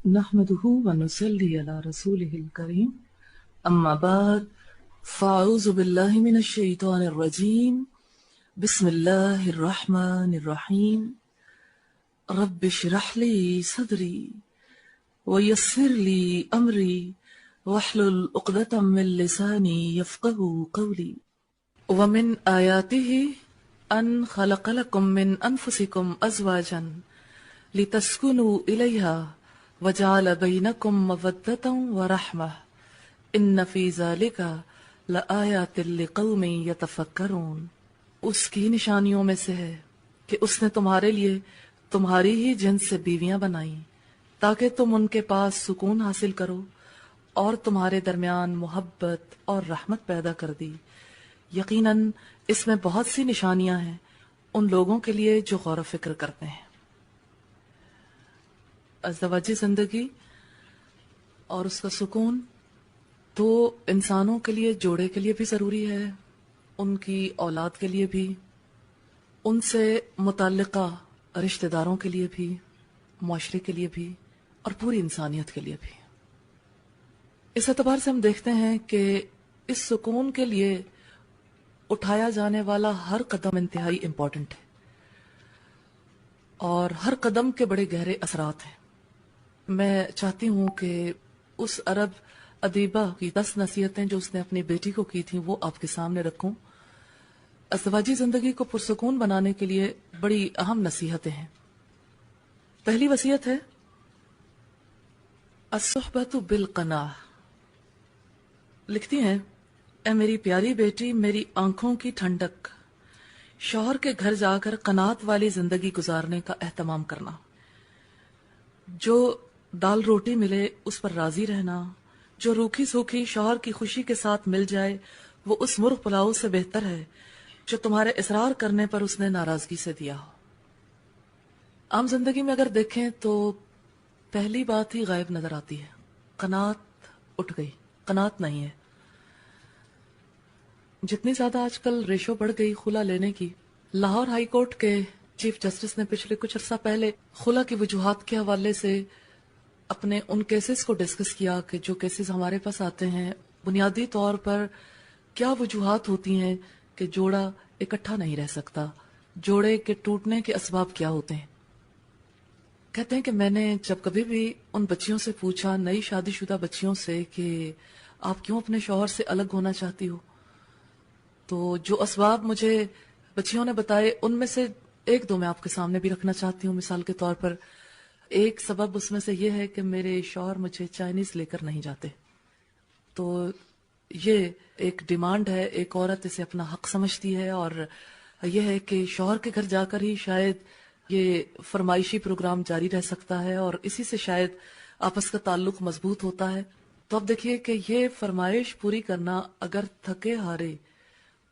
نحمده ونصلي على رسوله الكريم أما بعد فأعوذ بالله من الشيطان الرجيم بسم الله الرحمن الرحيم رب اشرح لي صدري ويسر لي أمري واحلل عقدة من لساني يفقهوا قولي ومن آياته أن خلق لكم من أنفسكم أزواجا لتسكنوا إليها وجعل بينكم مودة ورحمة إن في ذلك لآيات لقوم يتفكرون۔ اس کی نشانیوں میں سے ہے کہ اس نے تمہارے لیے تمہاری ہی جنس سے بیویاں بنائیں تاکہ تم ان کے پاس سکون حاصل کرو، اور تمہارے درمیان محبت اور رحمت پیدا کر دی۔ یقیناً اس میں بہت سی نشانیاں ہیں ان لوگوں کے لیے جو غور و فکر کرتے ہیں۔ ازدواجی زندگی اور اس کا سکون تو انسانوں کے لیے، جوڑے کے لیے بھی ضروری ہے، ان کی اولاد کے لیے بھی، ان سے متعلقہ رشتہ داروں کے لیے بھی، معاشرے کے لیے بھی، اور پوری انسانیت کے لیے بھی۔ اس اعتبار سے ہم دیکھتے ہیں کہ اس سکون کے لیے اٹھایا جانے والا ہر قدم انتہائی امپورٹنٹ ہے، اور ہر قدم کے بڑے گہرے اثرات ہیں۔ میں چاہتی ہوں کہ اس عرب ادیبہ کی 10 نصیحتیں جو اس نے اپنی بیٹی کو کی تھیں وہ آپ کے سامنے رکھوں۔ ازدواجی زندگی کو پرسکون بنانے کے لیے بڑی اہم نصیحتیں ہیں۔ پہلی وصیت ہے الصحبۃ بالقناع۔ لکھتی ہیں، اے میری پیاری بیٹی، میری آنکھوں کی ٹھنڈک، شوہر کے گھر جا کر قناعت والی زندگی گزارنے کا اہتمام کرنا۔ جو دال روٹی ملے اس پر راضی رہنا، جو روکھی سوکھی شوہر کی خوشی کے ساتھ مل جائے وہ اس مرغ پلاؤ سے بہتر ہے جو تمہارے اصرار کرنے پر اس نے ناراضگی سے دیا ہو۔ عام زندگی میں اگر دیکھیں تو پہلی بات ہی غائب نظر آتی ہے، قناعت اٹھ گئی، قناعت نہیں ہے۔ جتنی زیادہ آج کل ریشو بڑھ گئی خلا لینے کی، لاہور ہائی کورٹ کے چیف جسٹس نے پچھلے کچھ عرصہ پہلے خلا کی وجوہات کے حوالے سے اپنے ان کیسز کو ڈسکس کیا کہ جو کیسز ہمارے پاس آتے ہیں بنیادی طور پر کیا وجوہات ہوتی ہیں کہ جوڑا اکٹھا نہیں رہ سکتا، جوڑے کے ٹوٹنے کے اسباب کیا ہوتے ہیں۔ کہتے ہیں کہ میں نے جب کبھی بھی ان بچیوں سے پوچھا، نئی شادی شدہ بچیوں سے، کہ آپ کیوں اپنے شوہر سے الگ ہونا چاہتی ہو، تو جو اسباب مجھے بچیوں نے بتائے ان میں سے ایک دو میں آپ کے سامنے بھی رکھنا چاہتی ہوں۔ مثال کے طور پر ایک سبب اس میں سے یہ ہے کہ میرے شوہر مجھے چائنیز لے کر نہیں جاتے۔ تو یہ ایک ڈیمانڈ ہے، ایک عورت اسے اپنا حق سمجھتی ہے، اور یہ ہے کہ شوہر کے گھر جا کر ہی شاید یہ فرمائشی پروگرام جاری رہ سکتا ہے اور اسی سے شاید آپس کا تعلق مضبوط ہوتا ہے۔ تو اب دیکھیے کہ یہ فرمائش پوری کرنا اگر تھکے ہارے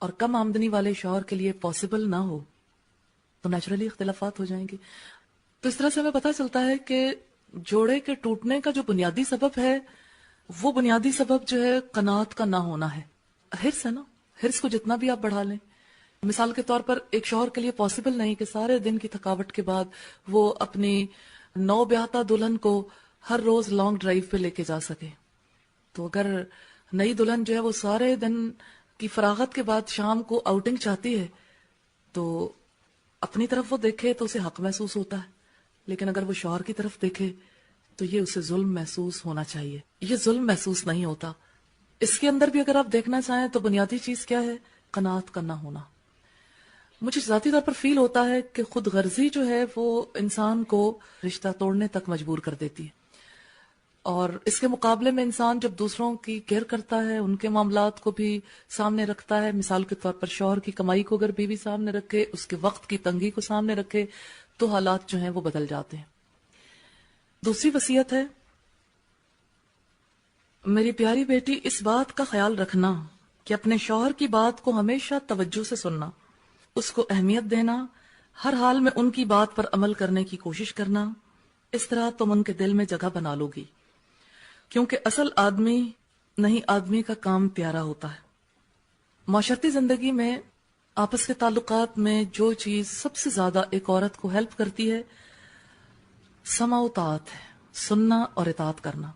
اور کم آمدنی والے شوہر کے لیے پاسبل نہ ہو تو نیچرلی اختلافات ہو جائیں گے۔ تو اس طرح سے ہمیں پتہ چلتا ہے کہ جوڑے کے ٹوٹنے کا جو بنیادی سبب ہے وہ بنیادی سبب جو ہے قناعت کا نہ ہونا ہے۔ حرص ہے نا، حرص کو جتنا بھی آپ بڑھا لیں، مثال کے طور پر ایک شوہر کے لیے پاسبل نہیں کہ سارے دن کی تھکاوٹ کے بعد وہ اپنی نو بیاہتا دلہن کو ہر روز لانگ ڈرائیو پہ لے کے جا سکے۔ تو اگر نئی دلہن جو ہے وہ سارے دن کی فراغت کے بعد شام کو آؤٹنگ چاہتی ہے تو اپنی طرف وہ دیکھے تو اسے حق محسوس ہوتا ہے، لیکن اگر وہ شوہر کی طرف دیکھے تو یہ اسے ظلم محسوس ہونا چاہیے۔ یہ ظلم محسوس نہیں ہوتا۔ اس کے اندر بھی اگر آپ دیکھنا چاہیں تو بنیادی چیز کیا ہے؟ قناعت کا نہ ہونا۔ مجھے ذاتی طور پر فیل ہوتا ہے کہ خود غرضی جو ہے وہ انسان کو رشتہ توڑنے تک مجبور کر دیتی ہے، اور اس کے مقابلے میں انسان جب دوسروں کی کیئر کرتا ہے، ان کے معاملات کو بھی سامنے رکھتا ہے، مثال کے طور پر شوہر کی کمائی کو اگر بیوی سامنے رکھے، اس کے وقت کی تنگی کو سامنے رکھے، تو حالات جو ہیں وہ بدل جاتے ہیں۔ دوسری وصیت ہے، میری پیاری بیٹی، اس بات کا خیال رکھنا کہ اپنے شوہر کی بات کو ہمیشہ توجہ سے سننا، اس کو اہمیت دینا، ہر حال میں ان کی بات پر عمل کرنے کی کوشش کرنا۔ اس طرح تم ان کے دل میں جگہ بنا لو گی، کیونکہ اصل آدمی نہیں آدمی کا کام پیارا ہوتا ہے۔ معاشرتی زندگی میں آپس کے تعلقات میں جو چیز سب سے زیادہ ایک عورت کو ہیلپ کرتی ہے سمع و طاعت ہے، سننا اور اطاعت کرنا.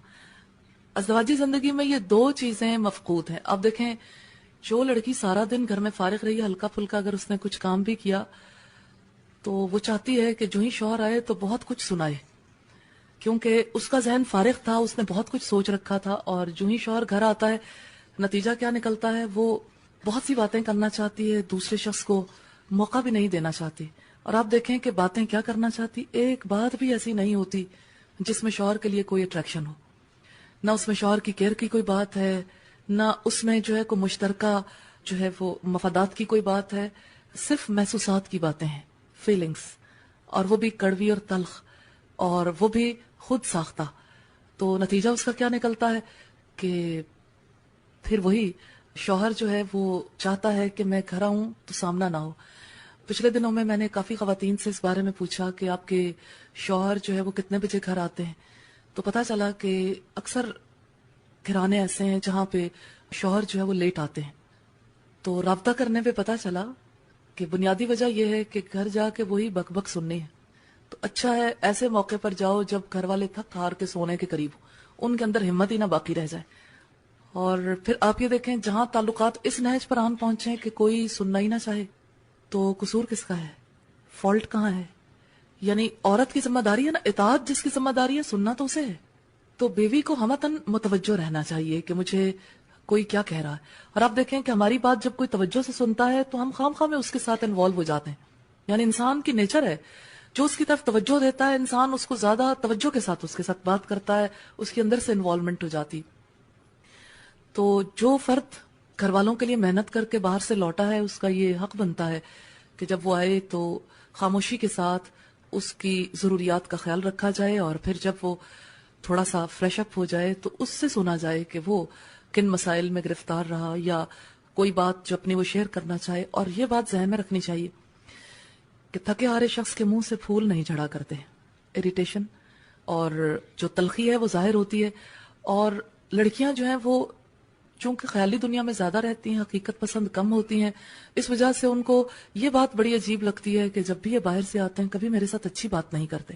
ازدواجی زندگی میں یہ دو چیزیں مفقود ہیں. اب دیکھیں جو لڑکی سارا دن گھر میں فارغ رہی، ہلکا پھلکا اگر اس نے کچھ کام بھی کیا تو وہ چاہتی ہے کہ جو ہی شوہر آئے تو بہت کچھ سنائے، کیونکہ اس کا ذہن فارغ تھا، اس نے بہت کچھ سوچ رکھا تھا، اور جو ہی شوہر گھر آتا ہے نتیجہ کیا نکلتا ہے، وہ بہت سی باتیں کرنا چاہتی ہے، دوسرے شخص کو موقع بھی نہیں دینا چاہتی. اور آپ دیکھیں کہ باتیں کیا کرنا چاہتی، ایک بات بھی ایسی نہیں ہوتی جس میں شوہر کے لیے کوئی اٹریکشن ہو. نہ اس میں شوہر کی کیئر کی کوئی بات ہے، نہ اس میں جو ہے کوئی مشترکہ جو ہے وہ مفادات کی کوئی بات ہے، صرف محسوسات کی باتیں ہیں، فیلنگز، اور وہ بھی کڑوی اور تلخ، اور وہ بھی خود ساختہ. تو نتیجہ اس کا کیا نکلتا ہے کہ پھر وہی شوہر جو ہے وہ چاہتا ہے کہ میں گھر آؤں تو سامنا نہ ہو. پچھلے دنوں میں نے کافی خواتین سے اس بارے میں پوچھا کہ آپ کے شوہر جو ہے وہ کتنے بجے گھر آتے ہیں، تو پتا چلا کہ اکثر گھرانے ایسے ہیں جہاں پہ شوہر جو ہے وہ لیٹ آتے ہیں. تو رابطہ کرنے پہ پتا چلا کہ بنیادی وجہ یہ ہے کہ گھر جا کے وہی بک بک سننی ہے. تو اچھا ہے ایسے موقع پر جاؤ جب گھر والے تھک ہار کے سونے کے قریب ہو، ان کے اندر ہمت ہی نہ باقی رہ جائے. اور پھر آپ یہ دیکھیں جہاں تعلقات اس نہج پر آن پہنچے کہ کوئی سننا ہی نہ چاہے، تو قصور کس کا ہے، فالٹ کہاں ہے؟ یعنی عورت کی ذمہ داری ہے نا، اطاعت جس کی ذمہ داری ہے سننا تو اسے ہے. تو بیوی کو ہمتن متوجہ رہنا چاہیے کہ مجھے کوئی کیا کہہ رہا ہے. اور آپ دیکھیں کہ ہماری بات جب کوئی توجہ سے سنتا ہے تو ہم خام خواہ میں اس کے ساتھ انوالو ہو جاتے ہیں. یعنی انسان کی نیچر ہے، جو اس کی طرف توجہ دیتا ہے انسان اس کو زیادہ توجہ کے ساتھ بات کرتا ہے، اس کے اندر سے انوالومنٹ ہو جاتی. تو جو فرد گھر والوں کے لیے محنت کر کے باہر سے لوٹا ہے اس کا یہ حق بنتا ہے کہ جب وہ آئے تو خاموشی کے ساتھ اس کی ضروریات کا خیال رکھا جائے، اور پھر جب وہ تھوڑا سا فریش اپ ہو جائے تو اس سے سنا جائے کہ وہ کن مسائل میں گرفتار رہا، یا کوئی بات جو اپنی وہ شیئر کرنا چاہے. اور یہ بات ذہن میں رکھنی چاہیے کہ تھکے ہارے شخص کے منہ سے پھول نہیں جھڑا کرتے. اریٹیشن اور جو تلخی ہے وہ ظاہر ہوتی ہے. اور لڑکیاں جو ہیں وہ چونکہ خیالی دنیا میں زیادہ رہتی ہیں، حقیقت پسند کم ہوتی ہیں، اس وجہ سے ان کو یہ بات بڑی عجیب لگتی ہے کہ جب بھی یہ باہر سے آتے ہیں کبھی میرے ساتھ اچھی بات نہیں کرتے.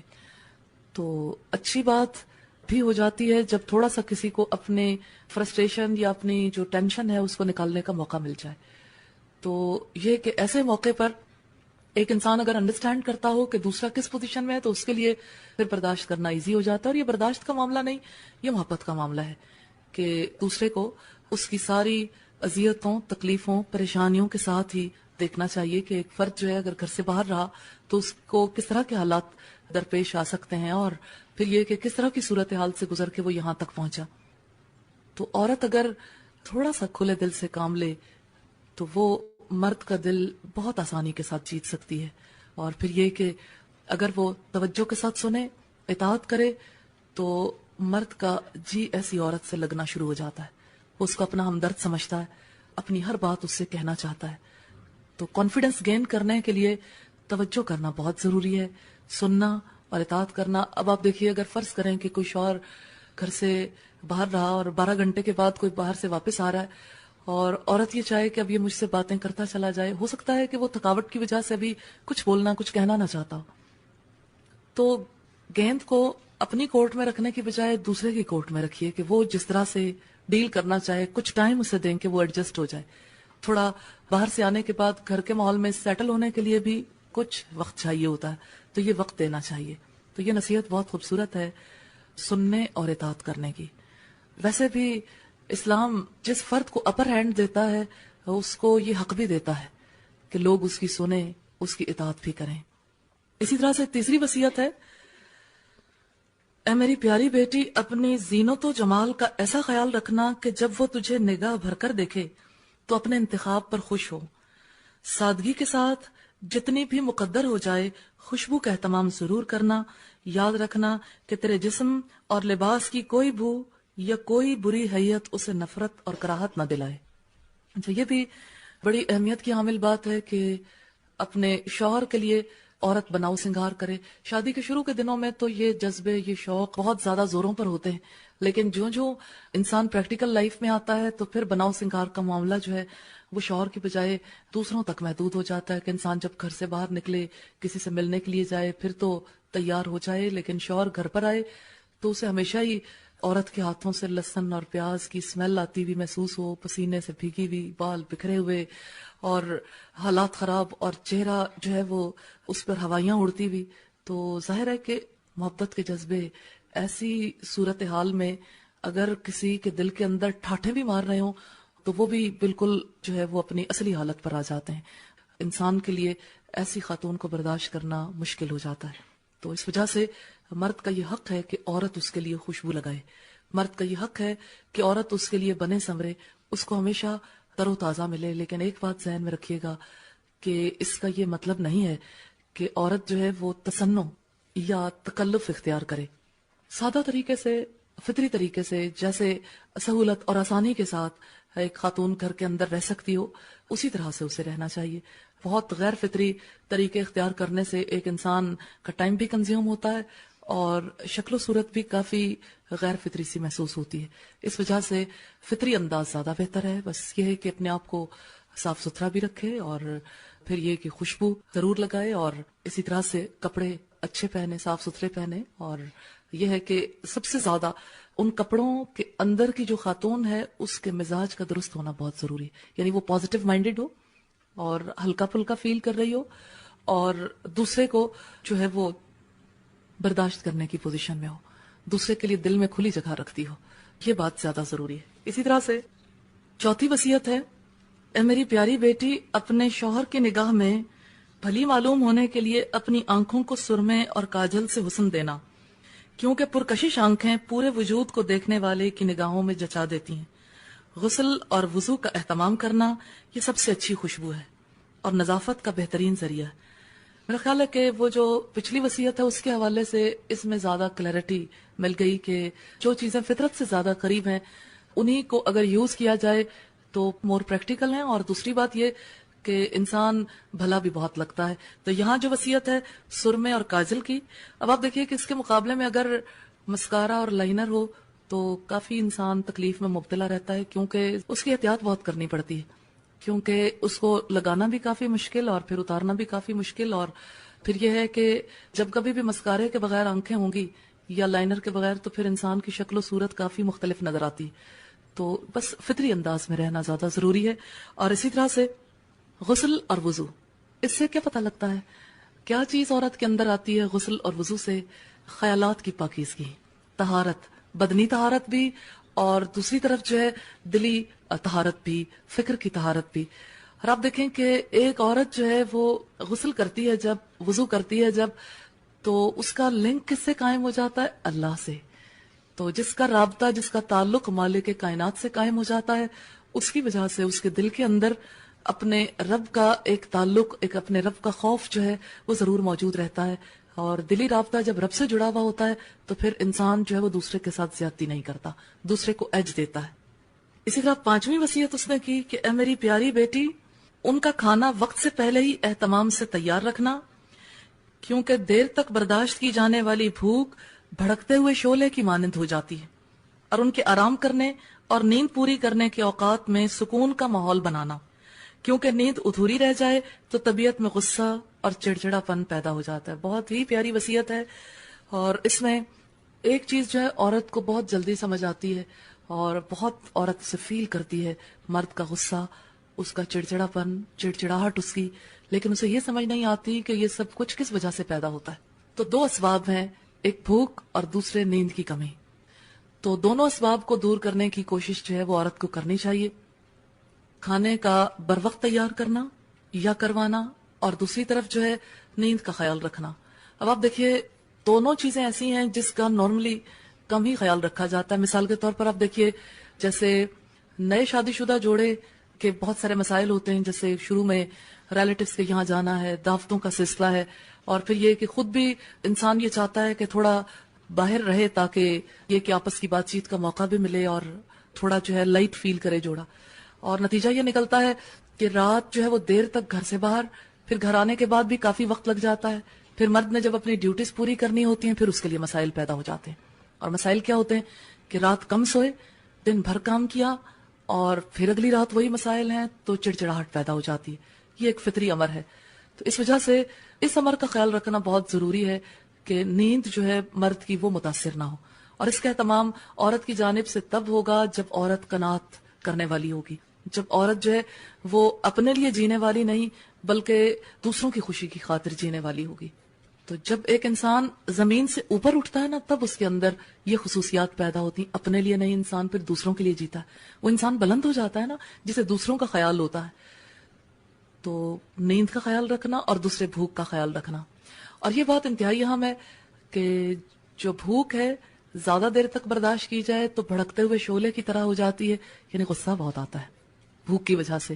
تو اچھی بات بھی ہو جاتی ہے جب تھوڑا سا کسی کو اپنے فرسٹریشن یا اپنی جو ٹینشن ہے اس کو نکالنے کا موقع مل جائے. تو یہ کہ ایسے موقع پر ایک انسان اگر انڈرسٹینڈ کرتا ہو کہ دوسرا کس پوزیشن میں ہے تو اس کے لیے پھر برداشت کرنا ایزی ہو جاتا ہے. اور یہ برداشت کا معاملہ نہیں، یہ محبت کا معاملہ ہے کہ دوسرے کو اس کی ساری اذیتوں، تکلیفوں، پریشانیوں کے ساتھ ہی دیکھنا چاہیے کہ ایک فرد جو ہے اگر گھر سے باہر رہا تو اس کو کس طرح کے حالات درپیش آ سکتے ہیں، اور پھر یہ کہ کس طرح کی صورتحال سے گزر کے وہ یہاں تک پہنچا. تو عورت اگر تھوڑا سا کھلے دل سے کام لے تو وہ مرد کا دل بہت آسانی کے ساتھ جیت سکتی ہے. اور پھر یہ کہ اگر وہ توجہ کے ساتھ سنے، اطاعت کرے، تو مرد کا جی ایسی عورت سے لگنا شروع ہو جاتا ہے. وہ اس کو اپنا ہمدرد سمجھتا ہے، اپنی ہر بات اس سے کہنا چاہتا ہے. تو کانفیڈنس گین کرنے کے لیے توجہ کرنا بہت ضروری ہے، سننا اور اطاعت کرنا. اب آپ دیکھیے اگر فرض کریں کہ کوئی شوہر گھر سے باہر رہا اور 12 گھنٹے کے بعد کوئی باہر سے واپس آ رہا ہے اور عورت یہ چاہے کہ اب یہ مجھ سے باتیں کرتا چلا جائے، ہو سکتا ہے کہ وہ تھکاوٹ کی وجہ سے ابھی کچھ بولنا، کچھ کہنا نہ چاہتا ہو. تو گیند کو اپنی کورٹ میں رکھنے کی بجائے دوسرے کی کورٹ میں رکھیے کہ وہ جس طرح سے ڈیل کرنا چاہے کچھ ٹائم اسے دیں کہ وہ ایڈجسٹ ہو جائے. تھوڑا باہر سے آنے کے بعد گھر کے ماحول میں سیٹل ہونے کے لیے بھی کچھ وقت چاہیے ہوتا ہے، تو یہ وقت دینا چاہیے. تو یہ نصیحت بہت خوبصورت ہے سننے اور اطاعت کرنے کی. ویسے بھی اسلام جس فرد کو اپر ہینڈ دیتا ہے اس کو یہ حق بھی دیتا ہے کہ لوگ اس کی سنیں، اس کی اطاعت بھی کریں. اسی طرح سے تیسری وصیت ہے، اے میری پیاری بیٹی، اپنی زینت و جمال کا ایسا خیال رکھنا کہ جب وہ تجھے نگاہ بھر کر دیکھے تو اپنے انتخاب پر خوش ہو. سادگی کے ساتھ جتنی بھی مقدر ہو جائے خوشبو کا اہتمام ضرور کرنا. یاد رکھنا کہ تیرے جسم اور لباس کی کوئی بو یا کوئی بری حیت اسے نفرت اور کراہت نہ دلائے. یہ بھی بڑی اہمیت کی حامل بات ہے کہ اپنے شوہر کے لیے عورت بناؤ سنگار کرے. شادی کے شروع کے دنوں میں تو یہ جذبے، یہ شوق بہت زیادہ زوروں پر ہوتے ہیں، لیکن جو انسان پریکٹیکل لائف میں آتا ہے تو پھر بناؤ سنگار کا معاملہ جو ہے وہ شوہر کی بجائے دوسروں تک محدود ہو جاتا ہے کہ انسان جب گھر سے باہر نکلے، کسی سے ملنے کے لیے جائے، پھر تو تیار ہو جائے، لیکن شوہر گھر پر آئے تو اسے ہمیشہ ہی عورت کے ہاتھوں سے لہسن اور پیاز کی اسمیل آتی ہوئی محسوس ہو، پسینے سے بھیگی ہوئی، بال بکھرے ہوئے اور حالات خراب، اور چہرہ جو ہے وہ اس پر ہوائیاں اڑتی ہوئی، تو ظاہر ہے کہ محبت کے جذبے ایسی صورتحال میں اگر کسی کے دل کے اندر ٹھاٹھے بھی مار رہے ہوں تو وہ بھی بالکل جو ہے وہ اپنی اصلی حالت پر آ جاتے ہیں. انسان کے لیے ایسی خاتون کو برداشت کرنا مشکل ہو جاتا ہے. تو اس وجہ سے مرد کا یہ حق ہے کہ عورت اس کے لیے خوشبو لگائے، مرد کا یہ حق ہے کہ عورت اس کے لیے بنے سنورے، اس کو ہمیشہ تر و تازہ ملے. لیکن ایک بات ذہن میں رکھیے گا کہ اس کا یہ مطلب نہیں ہے کہ عورت جو ہے وہ تصنع یا تکلف اختیار کرے. سادہ طریقے سے، فطری طریقے سے، جیسے سہولت اور آسانی کے ساتھ ایک خاتون گھر کے اندر رہ سکتی ہو، اسی طرح سے اسے رہنا چاہیے. بہت غیر فطری طریقے اختیار کرنے سے ایک انسان کا ٹائم بھی کنزیوم ہوتا ہے اور شکل و صورت بھی کافی غیر فطری سی محسوس ہوتی ہے. اس وجہ سے فطری انداز زیادہ بہتر ہے. بس یہ ہے کہ اپنے آپ کو صاف ستھرا بھی رکھے، اور پھر یہ کہ خوشبو ضرور لگائے، اور اسی طرح سے کپڑے اچھے پہنے، صاف ستھرے پہنے. اور یہ ہے کہ سب سے زیادہ ان کپڑوں کے اندر کی جو خاتون ہے اس کے مزاج کا درست ہونا بہت ضروری ہے. یعنی وہ پازیٹیو مائنڈیڈ ہو اور ہلکا پھلکا فیل کر رہی ہو، اور دوسرے کو جو ہے وہ برداشت کرنے کی پوزیشن میں ہو، دوسرے کے لیے دل میں کھلی جگہ رکھتی ہو. یہ بات زیادہ ضروری ہے. اسی طرح سے چوتھی وصیت ہے، اے میری پیاری بیٹی، اپنے شوہر کی نگاہ میں بھلی معلوم ہونے کے لیے اپنی آنکھوں کو سرمے اور کاجل سے حسن دینا، کیونکہ پرکشش آنکھیں پورے وجود کو دیکھنے والے کی نگاہوں میں جچا دیتی ہیں. غسل اور وضو کا اہتمام کرنا یہ سب سے اچھی خوشبو ہے اور نظافت کا بہترین ذریعہ ہے. میرا خیال ہے کہ وہ جو پچھلی وصیت ہے اس کے حوالے سے اس میں زیادہ کلیئرٹی مل گئی کہ جو چیزیں فطرت سے زیادہ قریب ہیں انہی کو اگر یوز کیا جائے تو مور پریکٹیکل ہیں. اور دوسری بات یہ کہ انسان بھلا بھی بہت لگتا ہے. تو یہاں جو وصیت ہے سرمے اور کاجل کی، اب آپ دیکھیے کہ اس کے مقابلے میں اگر مسکارا اور لائنر ہو تو کافی انسان تکلیف میں مبتلا رہتا ہے، کیونکہ اس کی احتیاط بہت کرنی پڑتی ہے، کیونکہ اس کو لگانا بھی کافی مشکل اور پھر اتارنا بھی کافی مشکل. اور پھر یہ ہے کہ جب کبھی بھی مسکارے کے بغیر آنکھیں ہوں گی یا لائنر کے بغیر تو پھر انسان کی شکل و صورت کافی مختلف نظر آتی. تو بس فطری انداز میں رہنا زیادہ ضروری ہے. اور اسی طرح سے غسل اور وضو، اس سے کیا پتہ لگتا ہے کیا چیز عورت کے اندر آتی ہے؟ غسل اور وضو سے خیالات کی پاکیزگی، طہارت، بدنی طہارت بھی، اور دوسری طرف جو ہے دلی طہارت بھی، فکر کی طہارت بھی. اور آپ دیکھیں کہ ایک عورت جو ہے وہ غسل کرتی ہے جب، وضو کرتی ہے جب، تو اس کا لنک کس سے قائم ہو جاتا ہے؟ اللہ سے. تو جس کا رابطہ، جس کا تعلق مالک کائنات سے قائم ہو جاتا ہے، اس کی وجہ سے اس کے دل کے اندر اپنے رب کا ایک تعلق، ایک اپنے رب کا خوف جو ہے وہ ضرور موجود رہتا ہے. اور دلی رابطہ جب رب سے جڑا ہوا ہوتا ہے تو پھر انسان جو ہے وہ دوسرے کے ساتھ زیادتی نہیں کرتا، دوسرے کو ایج دیتا ہے. اسی طرح پانچویں وصیت اس نے کی کہ اے میری پیاری بیٹی، ان کا کھانا وقت سے پہلے ہی اہتمام سے تیار رکھنا، کیونکہ دیر تک برداشت کی جانے والی بھوک بھڑکتے ہوئے شعلے کی مانند ہو جاتی ہے. اور ان کے آرام کرنے اور نیند پوری کرنے کے اوقات میں سکون کا ماحول بنانا، کیونکہ نیند ادھوری رہ جائے تو طبیعت میں غصہ اور چڑچڑا پن پیدا ہو جاتا ہے. بہت ہی پیاری وصیت ہے. اور اس میں ایک چیز جو ہے عورت کو بہت جلدی سمجھ آتی ہے اور بہت عورت سے فیل کرتی ہے، مرد کا غصہ، اس کا چڑچڑا پن، چڑچڑاہٹ اس کی، لیکن اسے یہ سمجھ نہیں آتی کہ یہ سب کچھ کس وجہ سے پیدا ہوتا ہے. تو دو اسباب ہیں، ایک بھوک اور دوسرے نیند کی کمی. تو دونوں اسباب کو دور کرنے کی کوشش جو ہے وہ عورت کو کرنی چاہیے. کھانے کا بر وقت تیار کرنا یا کروانا، اور دوسری طرف جو ہے نیند کا خیال رکھنا. اب آپ دیکھیے دونوں چیزیں ایسی ہیں جس کا نارملی کم ہی خیال رکھا جاتا ہے. مثال کے طور پر آپ دیکھیے جیسے نئے شادی شدہ جوڑے کے بہت سارے مسائل ہوتے ہیں، جیسے شروع میں ریلیٹیوز کے یہاں جانا ہے، دعوتوں کا سلسلہ ہے، اور پھر یہ کہ خود بھی انسان یہ چاہتا ہے کہ تھوڑا باہر رہے تاکہ یہ کہ آپس کی بات چیت کا موقع بھی ملے اور تھوڑا جو ہے لائٹ فیل کرے جوڑا. اور نتیجہ یہ نکلتا ہے کہ رات جو ہے وہ دیر تک گھر سے باہر، پھر گھر آنے کے بعد بھی کافی وقت لگ جاتا ہے. پھر مرد نے جب اپنی ڈیوٹیز پوری کرنی ہوتی ہیں پھر اس کے لیے مسائل پیدا ہو جاتے ہیں. اور مسائل کیا ہوتے ہیں کہ رات کم سوئے، دن بھر کام کیا، اور پھر اگلی رات وہی مسائل ہیں تو چڑچڑاہٹ پیدا ہو جاتی ہے. یہ ایک فطری امر ہے. تو اس وجہ سے اس امر کا خیال رکھنا بہت ضروری ہے کہ نیند جو ہے مرد کی وہ متاثر نہ ہو. اور اس کا اہتمام عورت کی جانب سے تب ہوگا جب عورت قناعت کرنے والی ہوگی، جب عورت جو ہے وہ اپنے لیے جینے والی نہیں بلکہ دوسروں کی خوشی کی خاطر جینے والی ہوگی۔ تو جب ایک انسان زمین سے اوپر اٹھتا ہے نا، تب اس کے اندر یہ خصوصیات پیدا ہوتی ہیں، اپنے لیے نہیں انسان پھر دوسروں کے لیے جیتا ہے، وہ انسان بلند ہو جاتا ہے نا جسے دوسروں کا خیال ہوتا ہے۔ تو نیند کا خیال رکھنا اور دوسرے بھوک کا خیال رکھنا، اور یہ بات انتہائی اہم ہے کہ جو بھوک ہے زیادہ دیر تک برداشت کی جائے تو بھڑکتے ہوئے شعلے کی طرح ہو جاتی ہے، یعنی غصہ بہت آتا ہے بھوک کی وجہ سے۔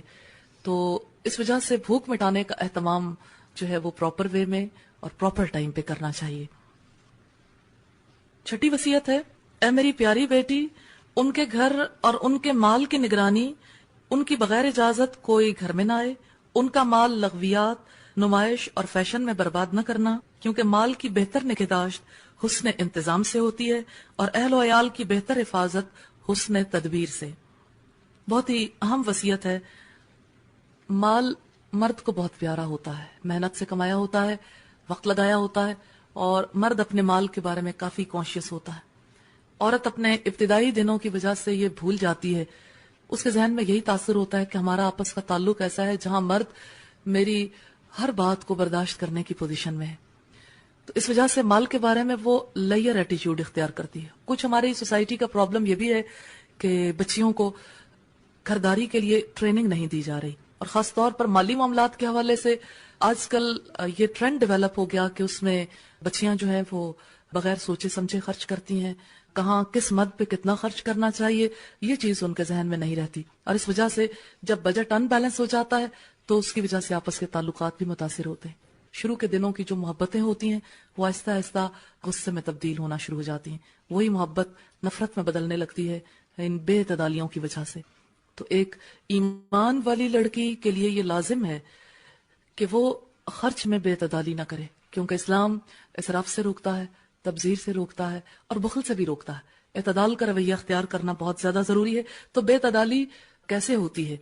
تو اس وجہ سے بھوک مٹانے کا اہتمام جو ہے وہ پراپر وے میں اور پراپر ٹائم پہ کرنا چاہیے۔ چھٹی وصیت ہے، اے میری پیاری بیٹی، ان کے گھر اور ان کے مال کی نگرانی ان کی بغیر اجازت کوئی گھر میں نہ آئے، ان کا مال لغویات، نمائش اور فیشن میں برباد نہ کرنا، کیونکہ مال کی بہتر نگہداشت حسن انتظام سے ہوتی ہے اور اہل و عیال کی بہتر حفاظت حسن تدبیر سے۔ بہت ہی اہم وصیت ہے۔ مال مرد کو بہت پیارا ہوتا ہے، محنت سے کمایا ہوتا ہے، وقت لگایا ہوتا ہے، اور مرد اپنے مال کے بارے میں کافی کانشیس ہوتا ہے۔ عورت اپنے ابتدائی دنوں کی وجہ سے یہ بھول جاتی ہے، اس کے ذہن میں یہی تاثر ہوتا ہے کہ ہمارا آپس کا تعلق ایسا ہے جہاں مرد میری ہر بات کو برداشت کرنے کی پوزیشن میں ہے، تو اس وجہ سے مال کے بارے میں وہ لیئر ایٹیچیوڈ اختیار کرتی ہے۔ کچھ ہماری سوسائٹی کا پرابلم یہ بھی ہے کہ بچیوں کو گھرداری کے لیے ٹریننگ نہیں دی جا رہی، اور خاص طور پر مالی معاملات کے حوالے سے آج کل یہ ٹرینڈ ڈیولپ ہو گیا کہ اس میں بچیاں جو ہیں وہ بغیر سوچے سمجھے خرچ کرتی ہیں، کہاں کس مد پہ کتنا خرچ کرنا چاہیے یہ چیز ان کے ذہن میں نہیں رہتی، اور اس وجہ سے جب بجٹ ان بیلنس ہو جاتا ہے تو اس کی وجہ سے آپس کے تعلقات بھی متاثر ہوتے ہیں۔ شروع کے دنوں کی جو محبتیں ہوتی ہیں وہ آہستہ آہستہ غصے میں تبدیل ہونا شروع ہو جاتی ہیں، وہی محبت نفرت میں بدلنے لگتی ہے ان بے اعتدالیوں کی وجہ سے۔ تو ایک ایمان والی لڑکی کے لیے یہ لازم ہے کہ وہ خرچ میں بے اعتدالی نہ کرے، کیونکہ اسلام اسراف سے روکتا ہے، تبذیر سے روکتا ہے اور بخل سے بھی روکتا ہے۔ اعتدال کا رویہ اختیار کرنا بہت زیادہ ضروری ہے۔ تو بے اعتدالی کیسے ہوتی ہے؟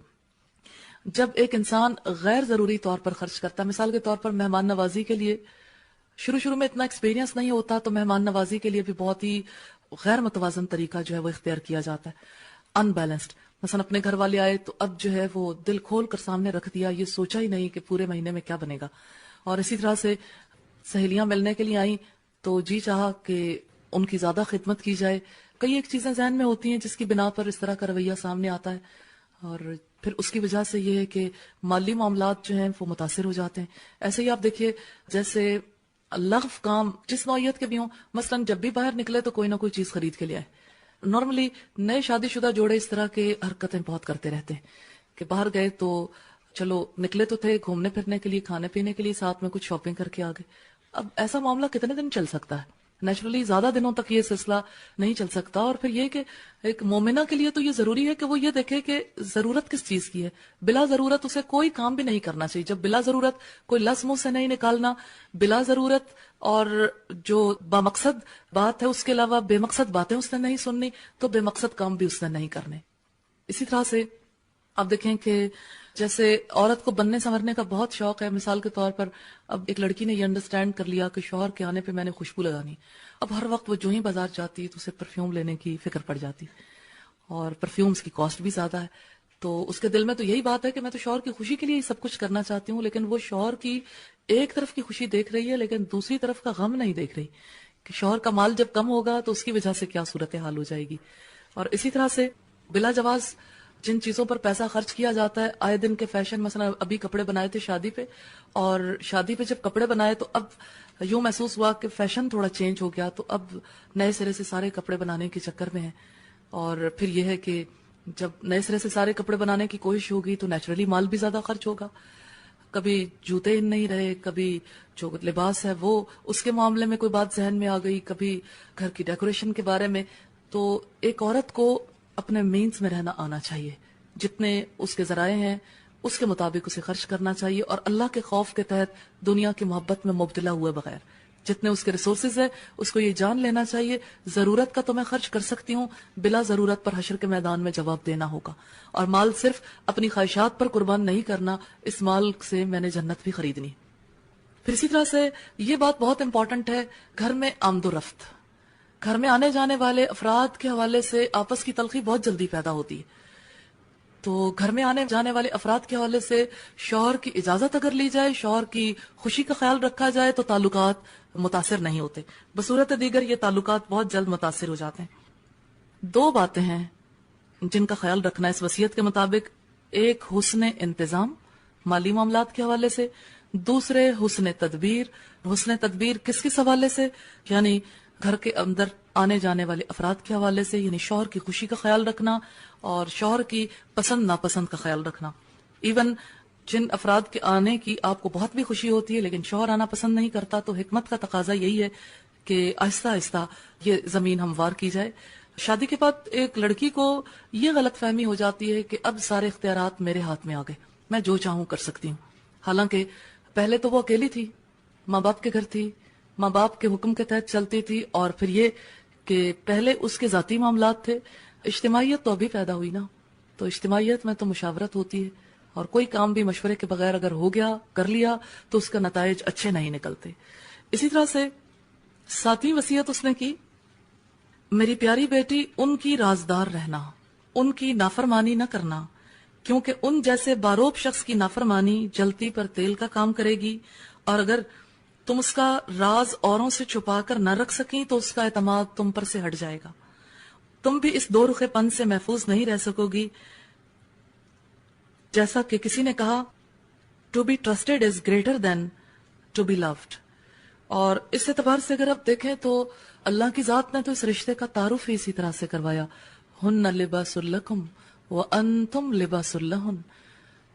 جب ایک انسان غیر ضروری طور پر خرچ کرتا ہے، مثال کے طور پر مہمان نوازی کے لیے شروع میں اتنا ایکسپیرینس نہیں ہوتا تو مہمان نوازی کے لیے بھی بہت ہی غیر متوازن طریقہ جو ہے وہ اختیار کیا جاتا ہے، ان بیلنسڈ۔ مثلا اپنے گھر والے آئے تو اب جو ہے وہ دل کھول کر سامنے رکھ دیا، یہ سوچا ہی نہیں کہ پورے مہینے میں کیا بنے گا۔ اور اسی طرح سے سہیلیاں ملنے کے لیے آئیں تو جی چاہا کہ ان کی زیادہ خدمت کی جائے۔ کئی ایک چیزیں ذہن میں ہوتی ہیں جس کی بنا پر اس طرح کا رویہ سامنے آتا ہے، اور پھر اس کی وجہ سے یہ ہے کہ مالی معاملات جو ہیں وہ متاثر ہو جاتے ہیں۔ ایسے ہی آپ دیکھیے جیسے لغو کام جس نوعیت کے بھی ہوں، مثلا جب بھی باہر نکلے تو کوئی نہ کوئی چیز خرید کے لے آئے۔ نارملی نئے شادی شدہ جوڑے اس طرح کے حرکتیں بہت کرتے رہتے ہیں کہ باہر گئے تو چلو نکلے تو تھے گھومنے پھرنے کے لیے، کھانے پینے کے لیے، ساتھ میں کچھ شاپنگ کر کے آ گئے۔ اب ایسا معاملہ کتنے دن چل سکتا ہے؟ نیچرلی زیادہ دنوں تک یہ سلسلہ نہیں چل سکتا۔ اور پھر یہ کہ ایک مومنہ کے لیے تو یہ ضروری ہے کہ وہ یہ دیکھے کہ ضرورت کس چیز کی ہے۔ بلا ضرورت اسے کوئی کام بھی نہیں کرنا چاہیے۔ جب بلا ضرورت کوئی لفظ منہ سے نہیں نکالنا، بلا ضرورت اور جو بامقصد بات ہے اس کے علاوہ بے مقصد باتیں اس نے نہیں سننی، تو بے مقصد کام بھی اس نے نہیں کرنے۔ اسی طرح سے آپ دیکھیں کہ جیسے عورت کو بننے سنورنے کا بہت شوق ہے، مثال کے طور پر اب ایک لڑکی نے یہ انڈرسٹینڈ کر لیا کہ شوہر کے آنے پہ میں نے خوشبو لگانی، اب ہر وقت وہ جو ہی بازار جاتی تو اسے پرفیوم لینے کی فکر پڑ جاتی، اور پرفیومز کی کاسٹ بھی زیادہ ہے۔ تو اس کے دل میں تو یہی بات ہے کہ میں تو شوہر کی خوشی کے لیے سب کچھ کرنا چاہتی ہوں، لیکن وہ شوہر کی ایک طرف کی خوشی دیکھ رہی ہے لیکن دوسری طرف کا غم نہیں دیکھ رہی کہ شوہر کا مال جب کم ہوگا تو اس کی وجہ سے کیا صورتحال ہو جائے گی۔ اور اسی طرح سے بلا جواز جن چیزوں پر پیسہ خرچ کیا جاتا ہے، آئے دن کے فیشن، مثلا ابھی کپڑے بنائے تھے شادی پہ، اور شادی پہ جب کپڑے بنائے تو اب یوں محسوس ہوا کہ فیشن تھوڑا چینج ہو گیا، تو اب نئے سرے سے سارے کپڑے بنانے کے چکر میں ہیں۔ اور پھر یہ ہے کہ جب نئے سرے سے سارے کپڑے بنانے کی کوشش ہوگی تو نیچرلی مال بھی زیادہ خرچ ہوگا۔ کبھی جوتے نہیں رہے، کبھی جو لباس ہے وہ اس کے معاملے میں کوئی بات ذہن میں آ گئی، کبھی گھر کی ڈیکوریشن کے بارے میں۔ تو ایک عورت کو اپنے مینز میں رہنا آنا چاہیے، جتنے اس کے ذرائع ہیں اس کے مطابق اسے خرچ کرنا چاہیے، اور اللہ کے خوف کے تحت دنیا کی محبت میں مبتلا ہوئے بغیر جتنے اس کے ریسورسز ہیں اس کو یہ جان لینا چاہیے ضرورت کا تو میں خرچ کر سکتی ہوں، بلا ضرورت پر حشر کے میدان میں جواب دینا ہوگا، اور مال صرف اپنی خواہشات پر قربان نہیں کرنا، اس مال سے میں نے جنت بھی خریدنی۔ پھر اسی طرح سے یہ بات بہت امپورٹنٹ ہے، گھر میں آمد و رفت، گھر میں آنے جانے والے افراد کے حوالے سے آپس کی تلخی بہت جلدی پیدا ہوتی ہے. تو گھر میں آنے جانے والے افراد کے حوالے سے شوہر کی اجازت اگر لی جائے, شوہر کی خوشی کا خیال رکھا جائے تو تعلقات متاثر نہیں ہوتے. بصورت دیگر یہ تعلقات بہت جلد متاثر ہو جاتے ہیں. 2 باتیں ہیں جن کا خیال رکھنا اس وصیت کے مطابق. ایک حسن انتظام مالی معاملات کے حوالے سے, دوسرے حسن تدبیر. حسن تدبیر کس کس حوالے سے؟ یعنی گھر کے اندر آنے جانے والے افراد کے حوالے سے, یعنی شوہر کی خوشی کا خیال رکھنا اور شوہر کی پسند ناپسند کا خیال رکھنا. ایون جن افراد کے آنے کی آپ کو بہت بھی خوشی ہوتی ہے لیکن شوہر آنا پسند نہیں کرتا, تو حکمت کا تقاضا یہی ہے کہ آہستہ آہستہ یہ زمین ہموار کی جائے. شادی کے بعد ایک لڑکی کو یہ غلط فہمی ہو جاتی ہے کہ اب سارے اختیارات میرے ہاتھ میں آ گئے, میں جو چاہوں کر سکتی ہوں. حالانکہ پہلے تو وہ اکیلی تھی, ماں باپ کے گھر تھی, ماں باپ کے حکم کے تحت چلتی تھی, اور پھر یہ کہ پہلے اس کے ذاتی معاملات تھے. اجتماعیت تو ابھی پیدا ہوئی نا, تو اجتماعیت میں تو مشاورت ہوتی ہے, اور کوئی کام بھی مشورے کے بغیر اگر ہو گیا, کر لیا, تو اس کا نتائج اچھے نہیں نکلتے. اسی طرح سے 7ویں وصیت اس نے کی, میری پیاری بیٹی ان کی رازدار رہنا, ان کی نافرمانی نہ کرنا, کیونکہ ان جیسے باروب شخص کی نافرمانی جلتی پر تیل کا کام کرے گی, اور اگر تم اس کا راز اوروں سے چھپا کر نہ رکھ سکیں تو اس کا اعتماد تم پر سے ہٹ جائے گا. تم بھی اس 2 رخے پن سے محفوظ نہیں رہ سکو گی. جیسا کہ کسی نے کہا, to be trusted is greater than to be loved. اور اس اعتبار سے اگر آپ دیکھیں تو اللہ کی ذات نے تو اس رشتے کا تعارف ہی اسی طرح سے کروایا, ہن لباس لکم وانتم لباس لہن.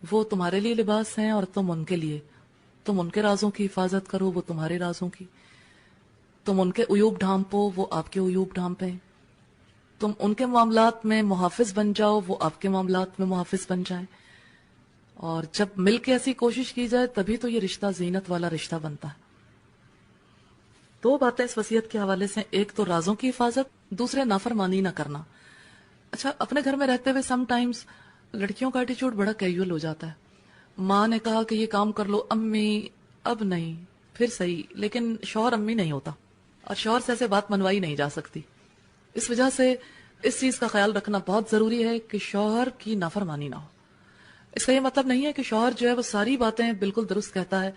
وہ تمہارے لیے لباس ہیں اور تم ان کے لیے. تم ان کے رازوں کی حفاظت کرو, وہ تمہارے رازوں کی. تم ان کے عیوب ڈھانپو, وہ آپ کے عیوب ڈھانپیں. تم ان کے معاملات میں محافظ بن جاؤ, وہ آپ کے معاملات میں محافظ بن جائیں. اور جب مل کے ایسی کوشش کی جائے تبھی تو یہ رشتہ زینت والا رشتہ بنتا ہے. 2 باتیں اس وصیت کے حوالے سے, ایک تو رازوں کی حفاظت, دوسرے نافرمانی نہ کرنا. اچھا, اپنے گھر میں رہتے ہوئے سم ٹائمز لڑکیوں کا ایٹیچیوڈ بڑا کیجول ہو جاتا ہے. ماں نے کہا کہ یہ کام کر لو, امی اب نہیں, پھر صحیح, لیکن شوہر امی نہیں ہوتا, اور شوہر سے ایسے بات منوائی نہیں جا سکتی. اس وجہ سے اس چیز کا خیال رکھنا بہت ضروری ہے کہ شوہر کی نافرمانی نہ ہو. اس کا یہ مطلب نہیں ہے کہ شوہر جو ہے وہ ساری باتیں بالکل درست کہتا ہے,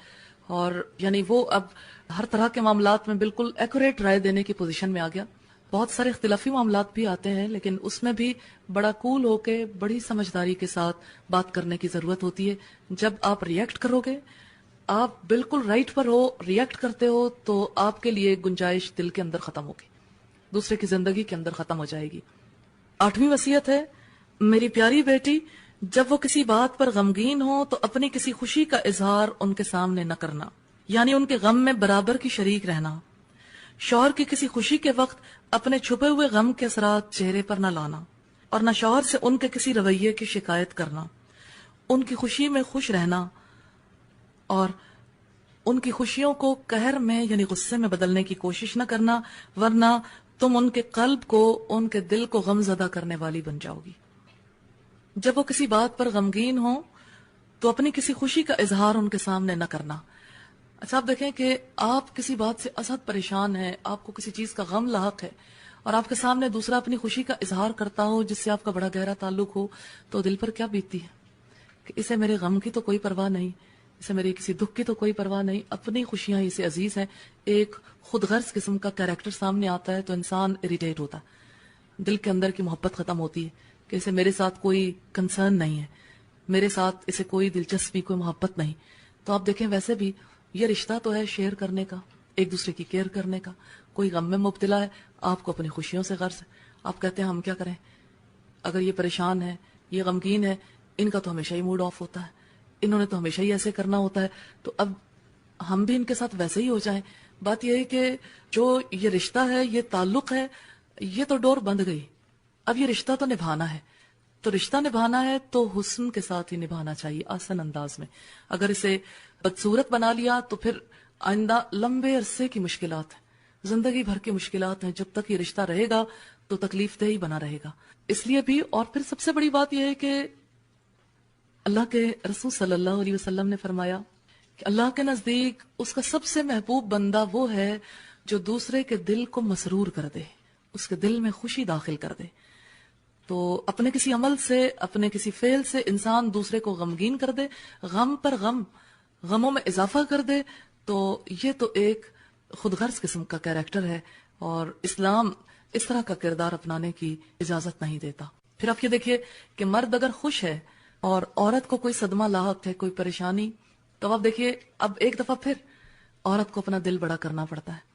اور یعنی وہ اب ہر طرح کے معاملات میں بالکل ایکوریٹ رائے دینے کی پوزیشن میں آ گیا. بہت سارے اختلافی معاملات بھی آتے ہیں, لیکن اس میں بھی بڑا کول ہو کے, بڑی سمجھداری کے ساتھ بات کرنے کی ضرورت ہوتی ہے. جب آپ ریئیکٹ کرو گے, آپ بالکل رائٹ پر ہو, ریئیکٹ کرتے ہو, تو آپ کے لیے گنجائش دل کے اندر ختم ہوگی, دوسرے کی زندگی کے اندر ختم ہو جائے گی. 8ویں وصیت ہے, میری پیاری بیٹی جب وہ کسی بات پر غمگین ہو تو اپنی کسی خوشی کا اظہار ان کے سامنے نہ کرنا, یعنی ان کے غم میں برابر کی شریک رہنا. شوہر کی کسی خوشی کے وقت اپنے چھپے ہوئے غم کے اثرات چہرے پر نہ لانا, اور نہ شوہر سے ان کے کسی رویے کی شکایت کرنا. ان کی خوشی میں خوش رہنا اور ان کی خوشیوں کو قہر میں یعنی غصے میں بدلنے کی کوشش نہ کرنا, ورنہ تم ان کے قلب کو, ان کے دل کو غم زدہ کرنے والی بن جاؤ گی. جب وہ کسی بات پر غمگین ہوں تو اپنی کسی خوشی کا اظہار ان کے سامنے نہ کرنا. اچھا, آپ دیکھیں کہ آپ کسی بات سے ازحد پریشان ہیں, آپ کو کسی چیز کا غم لاحق ہے, اور آپ کے سامنے دوسرا اپنی خوشی کا اظہار کرتا ہو جس سے آپ کا بڑا گہرا تعلق ہو, تو دل پر کیا بیتتی ہے کہ اسے میرے غم کی تو کوئی پرواہ نہیں, اسے میری کسی دکھ کی تو کوئی پرواہ نہیں, اپنی خوشیاں اسے عزیز ہیں. ایک خود غرض قسم کا کیریکٹر سامنے آتا ہے تو انسان اریٹیٹ ہوتا ہے, دل کے اندر کی محبت ختم ہوتی ہے کہ اسے میرے ساتھ کوئی کنسرن نہیں ہے, میرے ساتھ اسے کوئی دلچسپی, کوئی محبت نہیں. تو آپ دیکھیں ویسے بھی یہ رشتہ تو ہے شیئر کرنے کا, ایک دوسرے کی کیئر کرنے کا. کوئی غم میں مبتلا ہے, آپ کو اپنی خوشیوں سے غرض ہے, آپ کہتے ہیں ہم کیا کریں, اگر یہ پریشان ہے, یہ غمگین ہے, ان کا تو ہمیشہ ہی موڈ آف ہوتا ہے, انہوں نے تو ہمیشہ ہی ایسے کرنا ہوتا ہے, تو اب ہم بھی ان کے ساتھ ویسے ہی ہو جائیں. بات یہ ہے کہ جو یہ رشتہ ہے, یہ تعلق ہے, یہ تو ڈور بند گئی, اب یہ رشتہ تو نبھانا ہے. تو رشتہ نبھانا ہے تو حسن کے ساتھ ہی نبھانا چاہیے, آسن انداز میں. اگر اسے بدصورت بنا لیا تو پھر آئندہ لمبے عرصے کی مشکلات ہیں, زندگی بھر کی مشکلات ہیں. جب تک یہ رشتہ رہے گا تو تکلیف دہ ہی بنا رہے گا. اس لیے بھی, اور پھر سب سے بڑی بات یہ ہے کہ اللہ کے رسول صلی اللہ علیہ وسلم نے فرمایا کہ اللہ کے نزدیک اس کا سب سے محبوب بندہ وہ ہے جو دوسرے کے دل کو مسرور کر دے، اس کے دل میں خوشی داخل کر دے. تو اپنے کسی عمل سے، اپنے کسی فعل سے انسان دوسرے کو غمگین کر دے، غم پر غم، غموں میں اضافہ کر دے، تو یہ تو ایک خود غرض قسم کا کیریکٹر ہے، اور اسلام اس طرح کا کردار اپنانے کی اجازت نہیں دیتا. پھر آپ یہ دیکھیے کہ مرد اگر خوش ہے اور عورت کو کوئی صدمہ لاحق ہے، کوئی پریشانی، تو آپ دیکھیے اب ایک دفعہ پھر عورت کو اپنا دل بڑا کرنا پڑتا ہے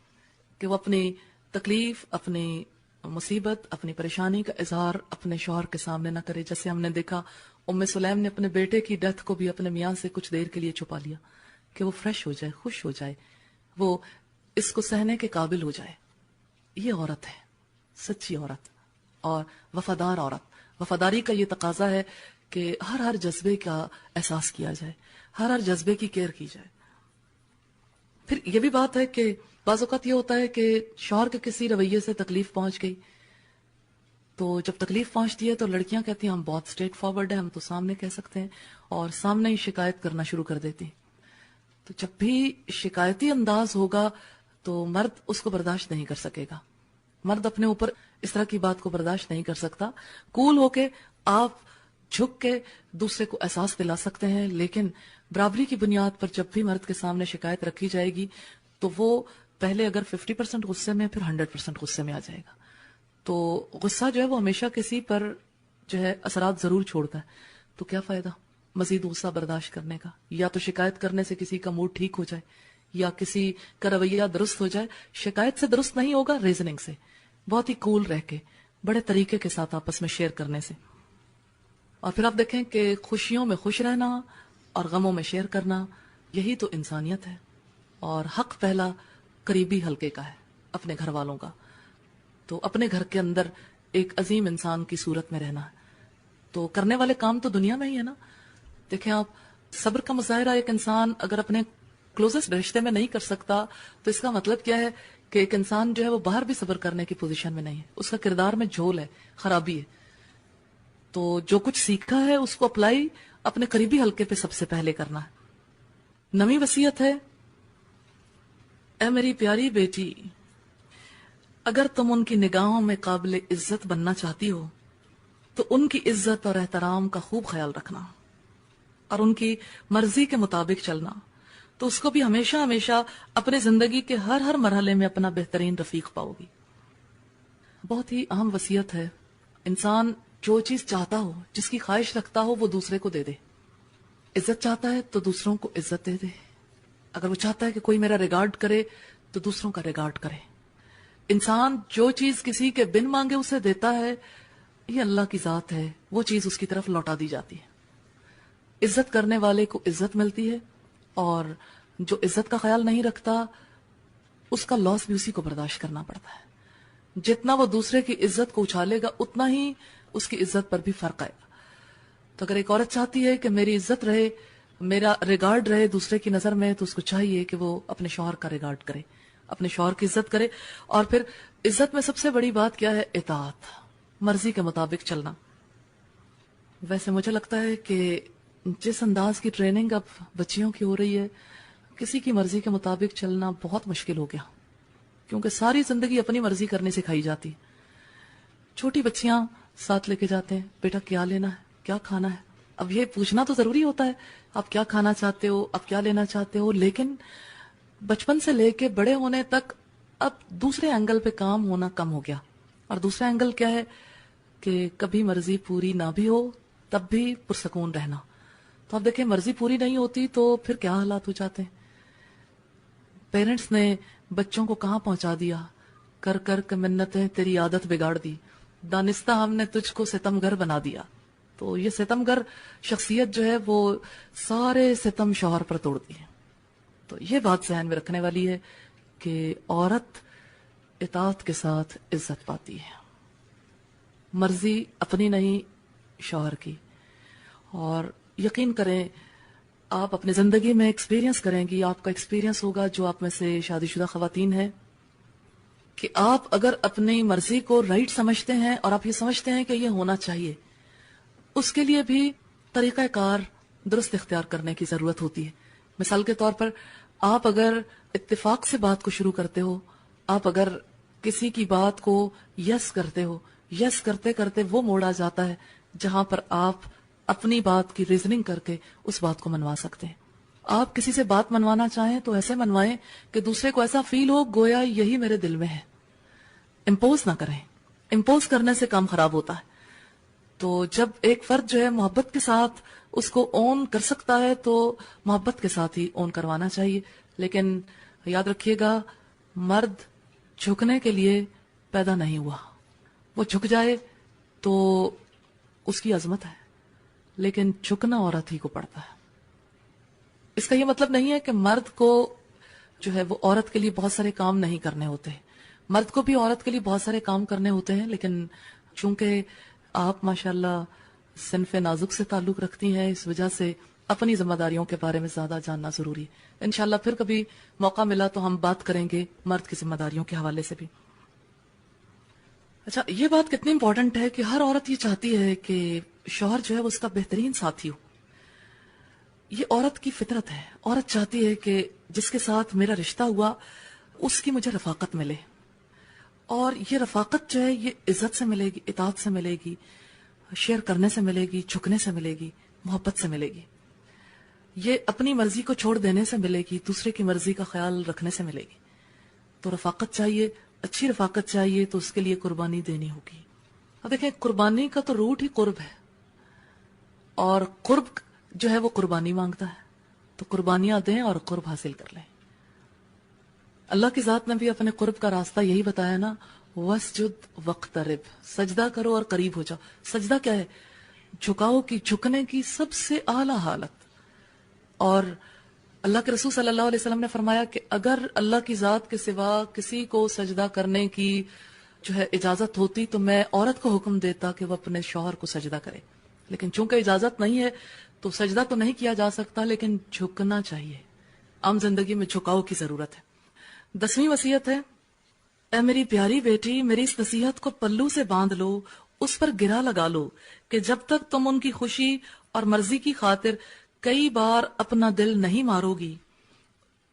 کہ وہ اپنی تکلیف، اپنی مصیبت، اپنی پریشانی کا اظہار اپنے شوہر کے سامنے نہ کرے. جیسے ہم نے دیکھا ام سلیم نے اپنے بیٹے کی ڈیتھ کو بھی اپنے میاں سے کچھ دیر کے لیے چھپا لیا کہ وہ فریش ہو جائے، خوش ہو جائے، وہ اس کو سہنے کے قابل ہو جائے. یہ عورت ہے، سچی عورت اور وفادار عورت. وفاداری کا یہ تقاضا ہے کہ ہر جذبے کا احساس کیا جائے، ہر جذبے کی کیئر کی جائے. پھر یہ بھی بات ہے کہ بعض اوقات یہ ہوتا ہے کہ شوہر کے کسی رویے سے تکلیف پہنچ گئی، تو جب تکلیف پہنچتی ہے تو لڑکیاں کہتی ہیں ہم بہت اسٹریٹ فارورڈ ہیں، ہم تو سامنے کہہ سکتے ہیں، اور سامنے ہی شکایت کرنا شروع کر دیتی. تو جب بھی شکایتی انداز ہوگا تو مرد اس کو برداشت نہیں کر سکے گا. مرد اپنے اوپر اس طرح کی بات کو برداشت نہیں کر سکتا. کول ہو کے آپ جھک کے دوسرے کو احساس دلا سکتے ہیں، لیکن برابری کی بنیاد پر جب بھی مرد کے سامنے شکایت رکھی جائے گی تو وہ پہلے اگر 50% غصے میں، پھر 100% غصے میں آ جائے گا. تو غصہ جو ہے وہ ہمیشہ کسی پر جو ہے اثرات ضرور چھوڑتا ہے. تو کیا فائدہ مزید غصہ برداشت کرنے کا؟ یا تو شکایت کرنے سے کسی کا موڈ ٹھیک ہو جائے یا کسی کا رویہ درست ہو جائے. شکایت سے درست نہیں ہوگا، ریزننگ سے، بہت ہی کول رہ کے، بڑے طریقے کے ساتھ آپس میں شیئر کرنے سے. اور پھر آپ دیکھیں کہ خوشیوں میں خوش رہنا اور غموں میں شیئر کرنا، یہی تو انسانیت ہے. اور حق پہلا قریبی حلقے کا ہے، اپنے گھر والوں کا. تو اپنے گھر کے اندر ایک عظیم انسان کی صورت میں رہنا ہے. تو کرنے والے کام تو دنیا میں ہی ہے نا. دیکھیں آپ، صبر کا مظاہرہ ایک انسان اگر اپنے کلوزسٹ رشتے میں نہیں کر سکتا تو اس کا مطلب کیا ہے کہ ایک انسان جو ہے وہ باہر بھی صبر کرنے کی پوزیشن میں نہیں ہے. اس کا کردار میں جھول ہے، خرابی ہے. تو جو کچھ سیکھا ہے اس کو اپلائی اپنے قریبی حلقے پہ سب سے پہلے کرنا ہے. نویں وصیت ہے، اے میری پیاری بیٹی، اگر تم ان کی نگاہوں میں قابل عزت بننا چاہتی ہو تو ان کی عزت اور احترام کا خوب خیال رکھنا اور ان کی مرضی کے مطابق چلنا. تو اس کو بھی ہمیشہ ہمیشہ اپنے زندگی کے ہر مرحلے میں اپنا بہترین رفیق پاؤ گی. بہت ہی اہم وصیت ہے. انسان جو چیز چاہتا ہو، جس کی خواہش رکھتا ہو، وہ دوسرے کو دے دے. عزت چاہتا ہے تو دوسروں کو عزت دے دے. اگر وہ چاہتا ہے کہ کوئی میرا ریگارڈ کرے تو دوسروں کا ریگارڈ کرے. انسان جو چیز کسی کے بن مانگے اسے دیتا ہے، یہ اللہ کی ذات ہے، وہ چیز اس کی طرف لوٹا دی جاتی ہے. عزت کرنے والے کو عزت ملتی ہے، اور جو عزت کا خیال نہیں رکھتا اس کا لاس بھی اسی کو برداشت کرنا پڑتا ہے. جتنا وہ دوسرے کی عزت کو اچھالے گا اتنا ہی اس کی عزت پر بھی فرق آئے گا. تو اگر ایک عورت چاہتی ہے کہ میری عزت رہے، میرا ریگارڈ رہے دوسرے کی نظر میں، تو اس کو چاہیے کہ وہ اپنے شوہر کا ریگارڈ کرے، اپنے شوہر کی عزت کرے. اور پھر عزت میں سب سے بڑی بات کیا ہے؟ اطاعت، مرضی کے مطابق چلنا. ویسے مجھے لگتا ہے کہ جس انداز کی ٹریننگ اب بچیوں کی ہو رہی ہے، کسی کی مرضی کے مطابق چلنا بہت مشکل ہو گیا، کیونکہ ساری زندگی اپنی مرضی کرنے سکھائی جاتی. چھوٹی بچیاں ساتھ لے کے جاتے ہیں، بیٹا کیا لینا ہے، کیا کھانا ہے. اب یہ پوچھنا تو ضروری ہوتا ہے، آپ کیا کھانا چاہتے ہو، آپ کیا لینا چاہتے ہو، لیکن بچپن سے لے کے بڑے ہونے تک اب دوسرے اینگل پہ کام ہونا کم ہو گیا. اور دوسرا اینگل کیا ہے کہ کبھی مرضی پوری نہ بھی ہو تب بھی پرسکون رہنا. تو اب دیکھیں مرضی پوری نہیں ہوتی تو پھر کیا حالات ہو جاتے ہیں. پیرنٹس نے بچوں کو کہاں پہنچا دیا، کر کر کے منتیں تیری عادت بگاڑ دی، دانستہ ہم نے تجھ کو ستم گر بنا دیا. تو یہ ستم گر شخصیت جو ہے وہ سارے ستم شوہر پر توڑ دی ہے. تو یہ بات ذہن میں رکھنے والی ہے کہ عورت اطاعت کے ساتھ عزت پاتی ہے، مرضی اپنی نہیں شوہر کی. اور یقین کریں، آپ اپنے زندگی میں ایکسپیرینس کریں گی، آپ کا ایکسپیرینس ہوگا جو آپ میں سے شادی شدہ خواتین ہیں، کہ آپ اگر اپنی مرضی کو رائٹ سمجھتے ہیں اور آپ یہ سمجھتے ہیں کہ یہ ہونا چاہیے، اس کے لیے بھی طریقہ کار درست اختیار کرنے کی ضرورت ہوتی ہے. مثال کے طور پر آپ اگر اتفاق سے بات کو شروع کرتے ہو آپ اگر کسی کی بات کو یس کرتے ہو، یس کرتے کرتے وہ موڑ آ جاتا ہے جہاں پر آپ اپنی بات کی ریزننگ کر کے اس بات کو منوا سکتے ہیں. آپ کسی سے بات منوانا چاہیں تو ایسے منوائیں کہ دوسرے کو ایسا فیل ہو گویا یہی میرے دل میں ہے. امپوز نہ کریں، امپوز کرنے سے کام خراب ہوتا ہے. تو جب ایک فرد جو ہے محبت کے ساتھ اس کو اون کر سکتا ہے تو محبت کے ساتھ ہی اون کروانا چاہیے. لیکن یاد رکھیے گا، مرد جھکنے کے لیے پیدا نہیں ہوا. وہ جھک جائے تو اس کی عظمت ہے، لیکن جھکنا عورت ہی کو پڑتا ہے. اس کا یہ مطلب نہیں ہے کہ مرد کو جو ہے وہ عورت کے لیے بہت سارے کام نہیں کرنے ہوتے. مرد کو بھی عورت کے لیے بہت سارے کام کرنے ہوتے ہیں، لیکن چونکہ آپ ماشاءاللہ صنف نازک سے تعلق رکھتی ہیں، اس وجہ سے اپنی ذمہ داریوں کے بارے میں زیادہ جاننا ضروری ہے. انشاءاللہ پھر کبھی موقع ملا تو ہم بات کریں گے مرد کی ذمہ داریوں کے حوالے سے بھی. اچھا، یہ بات کتنی امپورٹنٹ ہے کہ ہر عورت یہ چاہتی ہے کہ شوہر جو ہے وہ اس کا بہترین ساتھی ہو. یہ عورت کی فطرت ہے. عورت چاہتی ہے کہ جس کے ساتھ میرا رشتہ ہوا اس کی مجھے رفاقت ملے، اور یہ رفاقت جو ہے یہ عزت سے ملے گی، اطاعت سے ملے گی، شیئر کرنے سے ملے گی، جھکنے سے ملے گی، محبت سے ملے گی. یہ اپنی مرضی کو چھوڑ دینے سے ملے گی، دوسرے کی مرضی کا خیال رکھنے سے ملے گی. تو رفاقت چاہیے، اچھی رفاقت چاہیے تو اس کے لیے قربانی دینی ہوگی. اب دیکھیں، قربانی کا تو روٹ ہی قرب ہے، اور قرب جو ہے وہ قربانی مانگتا ہے. تو قربانیاں دیں اور قرب حاصل کر لیں. اللہ کی ذات نے بھی اپنے قرب کا راستہ یہی بتایا نا، وَاسْجُدْ وَاقْتَرِبْ، سجدہ کرو اور قریب ہو جاؤ. سجدہ کیا ہے؟ جھکاؤ کی، جھکنے کی سب سے اعلیٰ حالت. اور اللہ کے رسول صلی اللہ علیہ وسلم نے فرمایا کہ اگر اللہ کی ذات کے سوا کسی کو سجدہ کرنے کی جو ہے اجازت ہوتی تو میں عورت کو حکم دیتا کہ وہ اپنے شوہر کو سجدہ کرے. لیکن چونکہ اجازت نہیں ہے تو سجدہ تو نہیں کیا جا سکتا، لیکن جھکنا چاہیے. عام زندگی میں جھکاؤ کی ضرورت ہے. 10ویں وصیت ہے، اے میری پیاری بیٹی، میری اس نصیحت کو پلو سے باندھ لو، اس پر گرا لگا لو کہ جب تک تم ان کی خوشی اور مرضی کی خاطر کئی بار اپنا دل نہیں مارو گی،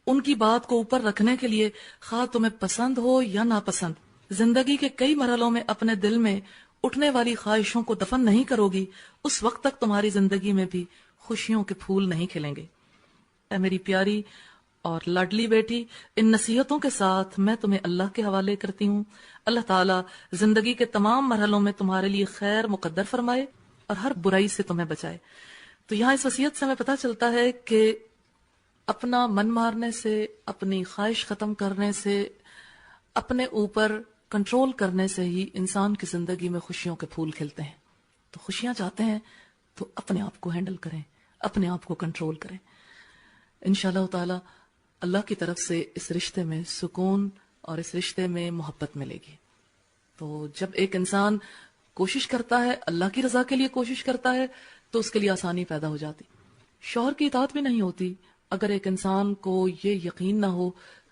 ان کی بات کو اوپر رکھنے کے لیے خواہ تمہیں پسند ہو یا ناپسند، زندگی کے کئی مرحلوں میں اپنے دل میں اٹھنے والی خواہشوں کو دفن نہیں کرو گی، اس وقت تک تمہاری زندگی میں بھی خوشیوں کے پھول نہیں کھلیں گے. اے میری پیاری اور لاڈلی بیٹی، ان نصیحتوں کے ساتھ میں تمہیں اللہ کے حوالے کرتی ہوں. اللہ تعالیٰ زندگی کے تمام مرحلوں میں تمہارے لیے خیر مقدر فرمائے اور ہر برائی سے تمہیں بچائے. تو یہاں اس وصیت سے ہمیں پتہ چلتا ہے کہ اپنا من مارنے سے، اپنی خواہش ختم کرنے سے، اپنے اوپر کنٹرول کرنے سے ہی انسان کی زندگی میں خوشیوں کے پھول کھلتے ہیں. تو خوشیاں چاہتے ہیں تو اپنے آپ کو ہینڈل کریں، اپنے آپ کو کنٹرول کریں. انشاءاللہ تعالی اللہ کی طرف سے اس رشتے میں سکون اور اس رشتے میں محبت ملے گی. تو جب ایک انسان کوشش کرتا ہے، اللہ کی رضا کے لیے کوشش کرتا ہے، تو اس کے لیے آسانی پیدا ہو جاتی. شوہر کی اطاعت بھی نہیں ہوتی اگر ایک انسان کو یہ یقین نہ ہو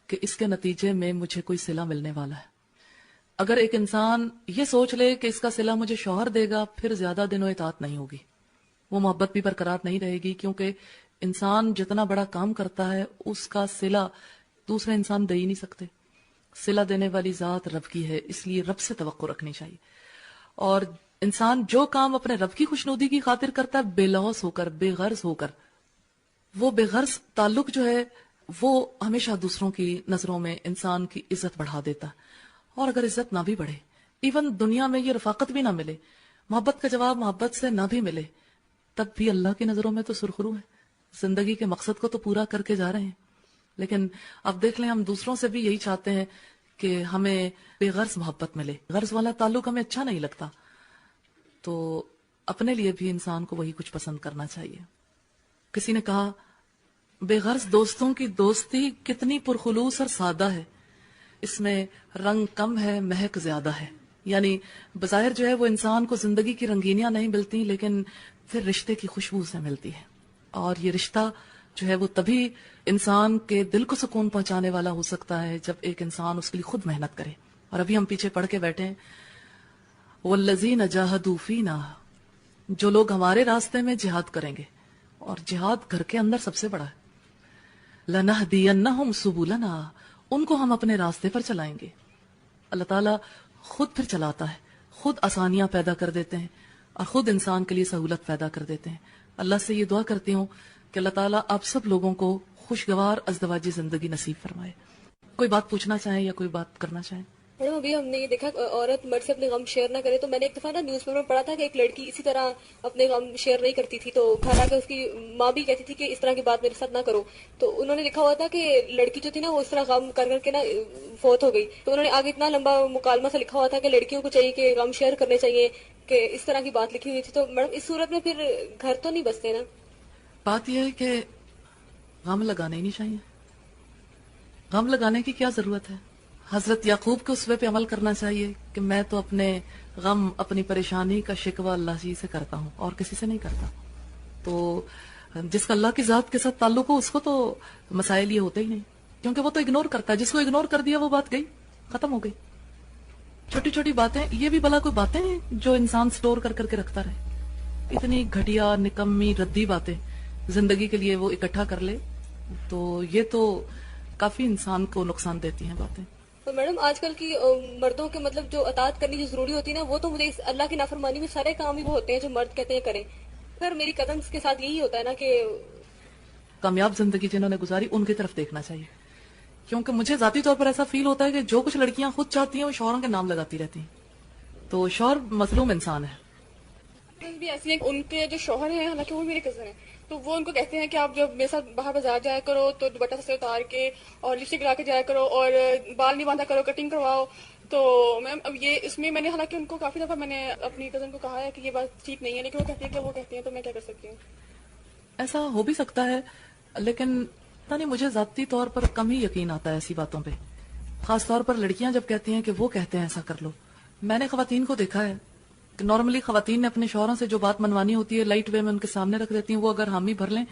کہ اس کے نتیجے میں مجھے کوئی صلہ ملنے والا ہے. اگر ایک انسان یہ سوچ لے کہ اس کا صلہ مجھے شوہر دے گا، پھر زیادہ دنوں اطاعت نہیں ہوگی، وہ محبت بھی برقرار نہیں رہے گی. کیونکہ انسان جتنا بڑا کام کرتا ہے اس کا صلہ دوسرے انسان دے ہی نہیں سکتے. صلہ دینے والی ذات رب کی ہے، اس لیے رب سے توقع رکھنی چاہیے. اور انسان جو کام اپنے رب کی خوشنودی کی خاطر کرتا ہے، بے لوث ہو کر، بے غرض ہو کر، وہ بے غرض تعلق جو ہے وہ ہمیشہ دوسروں کی نظروں میں انسان کی عزت بڑھا دیتا. اور اگر عزت نہ بھی بڑھے، ایون دنیا میں یہ رفاقت بھی نہ ملے، محبت کا جواب محبت سے نہ بھی ملے، تب بھی اللہ کی نظروں میں تو سرخرو ہے. زندگی کے مقصد کو تو پورا کر کے جا رہے ہیں. لیکن اب دیکھ لیں، ہم دوسروں سے بھی یہی چاہتے ہیں کہ ہمیں بے غرض محبت ملے. غرض والا تعلق ہمیں اچھا نہیں لگتا. تو اپنے لیے بھی انسان کو وہی کچھ پسند کرنا چاہیے. کسی نے کہا، بے غرض دوستوں کی دوستی کتنی پرخلوص اور سادہ ہے، اس میں رنگ کم ہے، مہک زیادہ ہے. یعنی بظاہر جو ہے وہ انسان کو زندگی کی رنگینیاں نہیں ملتی، لیکن پھر رشتے کی خوشبو سے ملتی ہے. اور یہ رشتہ جو ہے وہ تبھی انسان کے دل کو سکون پہنچانے والا ہو سکتا ہے جب ایک انسان اس کے لیے خود محنت کرے. اور ابھی ہم پیچھے پڑھ کے بیٹھے ہیں، وَالَّذِينَ جَاهَدُوا فِينَا، جو لوگ ہمارے راستے میں جہاد کریں گے، اور جہاد گھر کے اندر سب سے بڑا ہے، لَنَهْدِيَنَّهُمْ سُبُلَنَا، ان کو ہم اپنے راستے پر چلائیں گے. اللہ تعالیٰ خود پھر چلاتا ہے, خود آسانیاں پیدا کر دیتے ہیں اور خود انسان کے لیے سہولت پیدا کر دیتے ہیں. اللہ سے یہ دعا کرتی ہوں کہ اللہ تعالیٰ آپ سب لوگوں کو خوشگوار ازدواجی زندگی نصیب فرمائے. کوئی بات پوچھنا چاہیں یا کوئی بات کرنا چاہیں؟ میڈم ابھی ہم نے یہ دیکھا عورت مرد سے اپنے غم شیئر نہ کرے, تو میں نے ایک دفعہ نا نیوز پیپر میں پڑھا تھا کہ ایک لڑکی اسی طرح اپنے غم شیئر نہیں کرتی تھی, تو گھر آ کے اس کی ماں بھی کہتی تھی کہ اس طرح کی بات میرے ساتھ نہ کرو. تو انہوں نے لکھا ہوا تھا کہ لڑکی جو تھی نا وہ اس طرح غم کر کر کے نا فوت ہو گئی. تو انہوں نے آگے اتنا لمبا مکالمہ سے لکھا ہوا تھا کہ لڑکیوں کو چاہیے کہ غم شیئر کرنے چاہیے, کہ اس طرح کی بات لکھی ہوئی تھی. تو میڈم اس صورت میں پھر گھر تو نہیں بستے نا؟ بات یہ ہے کہ غم لگانے ہی نہیں چاہیے. غم لگانے کی کیا ضرورت ہے؟ حضرت یعقوب کے اسوے پہ عمل کرنا چاہیے کہ میں تو اپنے غم, اپنی پریشانی کا شکوہ اللہ جی سے کرتا ہوں اور کسی سے نہیں کرتا. تو جس کا اللہ کی ذات کے ساتھ تعلق ہو اس کو تو مسائل یہ ہوتے ہی نہیں, کیونکہ وہ تو اگنور کرتا ہے. جس کو اگنور کر دیا وہ بات گئی, ختم ہو گئی. چھوٹی چھوٹی باتیں, یہ بھی بھلا کوئی باتیں ہیں جو انسان سٹور کر کر کے رکھتا رہے؟ اتنی گھٹیا نکمی ردی باتیں زندگی کے لیے وہ اکٹھا کر لے, تو یہ تو کافی انسان کو نقصان دیتی ہیں باتیں. تو میڈم آج کل کی مردوں کے مطلب جو اطاعت کرنی جو ضروری ہوتی ہے نا, وہ تو مجھے اللہ کی نافرمانی میں سارے کام ہی وہ ہوتے ہیں جو مرد کہتے ہیں کریں. پھر میری کزنس کے ساتھ یہی ہوتا ہے نا کہ کامیاب زندگی جنہوں نے گزاری ان کی طرف دیکھنا چاہیے, کیونکہ مجھے ذاتی طور پر ایسا فیل ہوتا ہے کہ جو کچھ لڑکیاں خود چاہتی ہیں وہ شوہروں کے نام لگاتی رہتی ہیں. تو شوہر مظلوم انسان ہے. بھی ایسی ہیں, ان کے جو شوہر ہیں حالانکہ وہ میرے کزن ہیں, تو وہ ان کو کہتے ہیں کہ آپ جب میرے ساتھ باہر بازار جایا کرو تو دوپٹہ سے اتار کے اور لپسٹک لگا کے جایا کرو اور بال نہیں باندھا کرو, کٹنگ کرواؤ. تو میم اب یہ اس میں نے حالانکہ ان کو کافی دفعہ میں نے اپنی کزن کو کہا ہے کہ یہ بات ٹھیک نہیں ہے, لیکن وہ کہتی ہے کہ وہ کہتی ہیں, تو میں کیا کر سکتی ہوں؟ ایسا ہو بھی سکتا ہے, لیکن پتہ نہیں مجھے ذاتی طور پر کم ہی یقین آتا ہے ایسی باتوں پہ, خاص طور پر لڑکیاں جب کہتی ہیں کہ وہ کہتے ہیں ایسا کر لو. میں نے خواتین کو دیکھا ہے کہ نارملی خواتین نے اپنے شوہروں سے جو بات منوانی ہوتی ہے لائٹ وے میں ان کے سامنے رکھ دیتی ہیں, وہ اگر حامی بھر لیں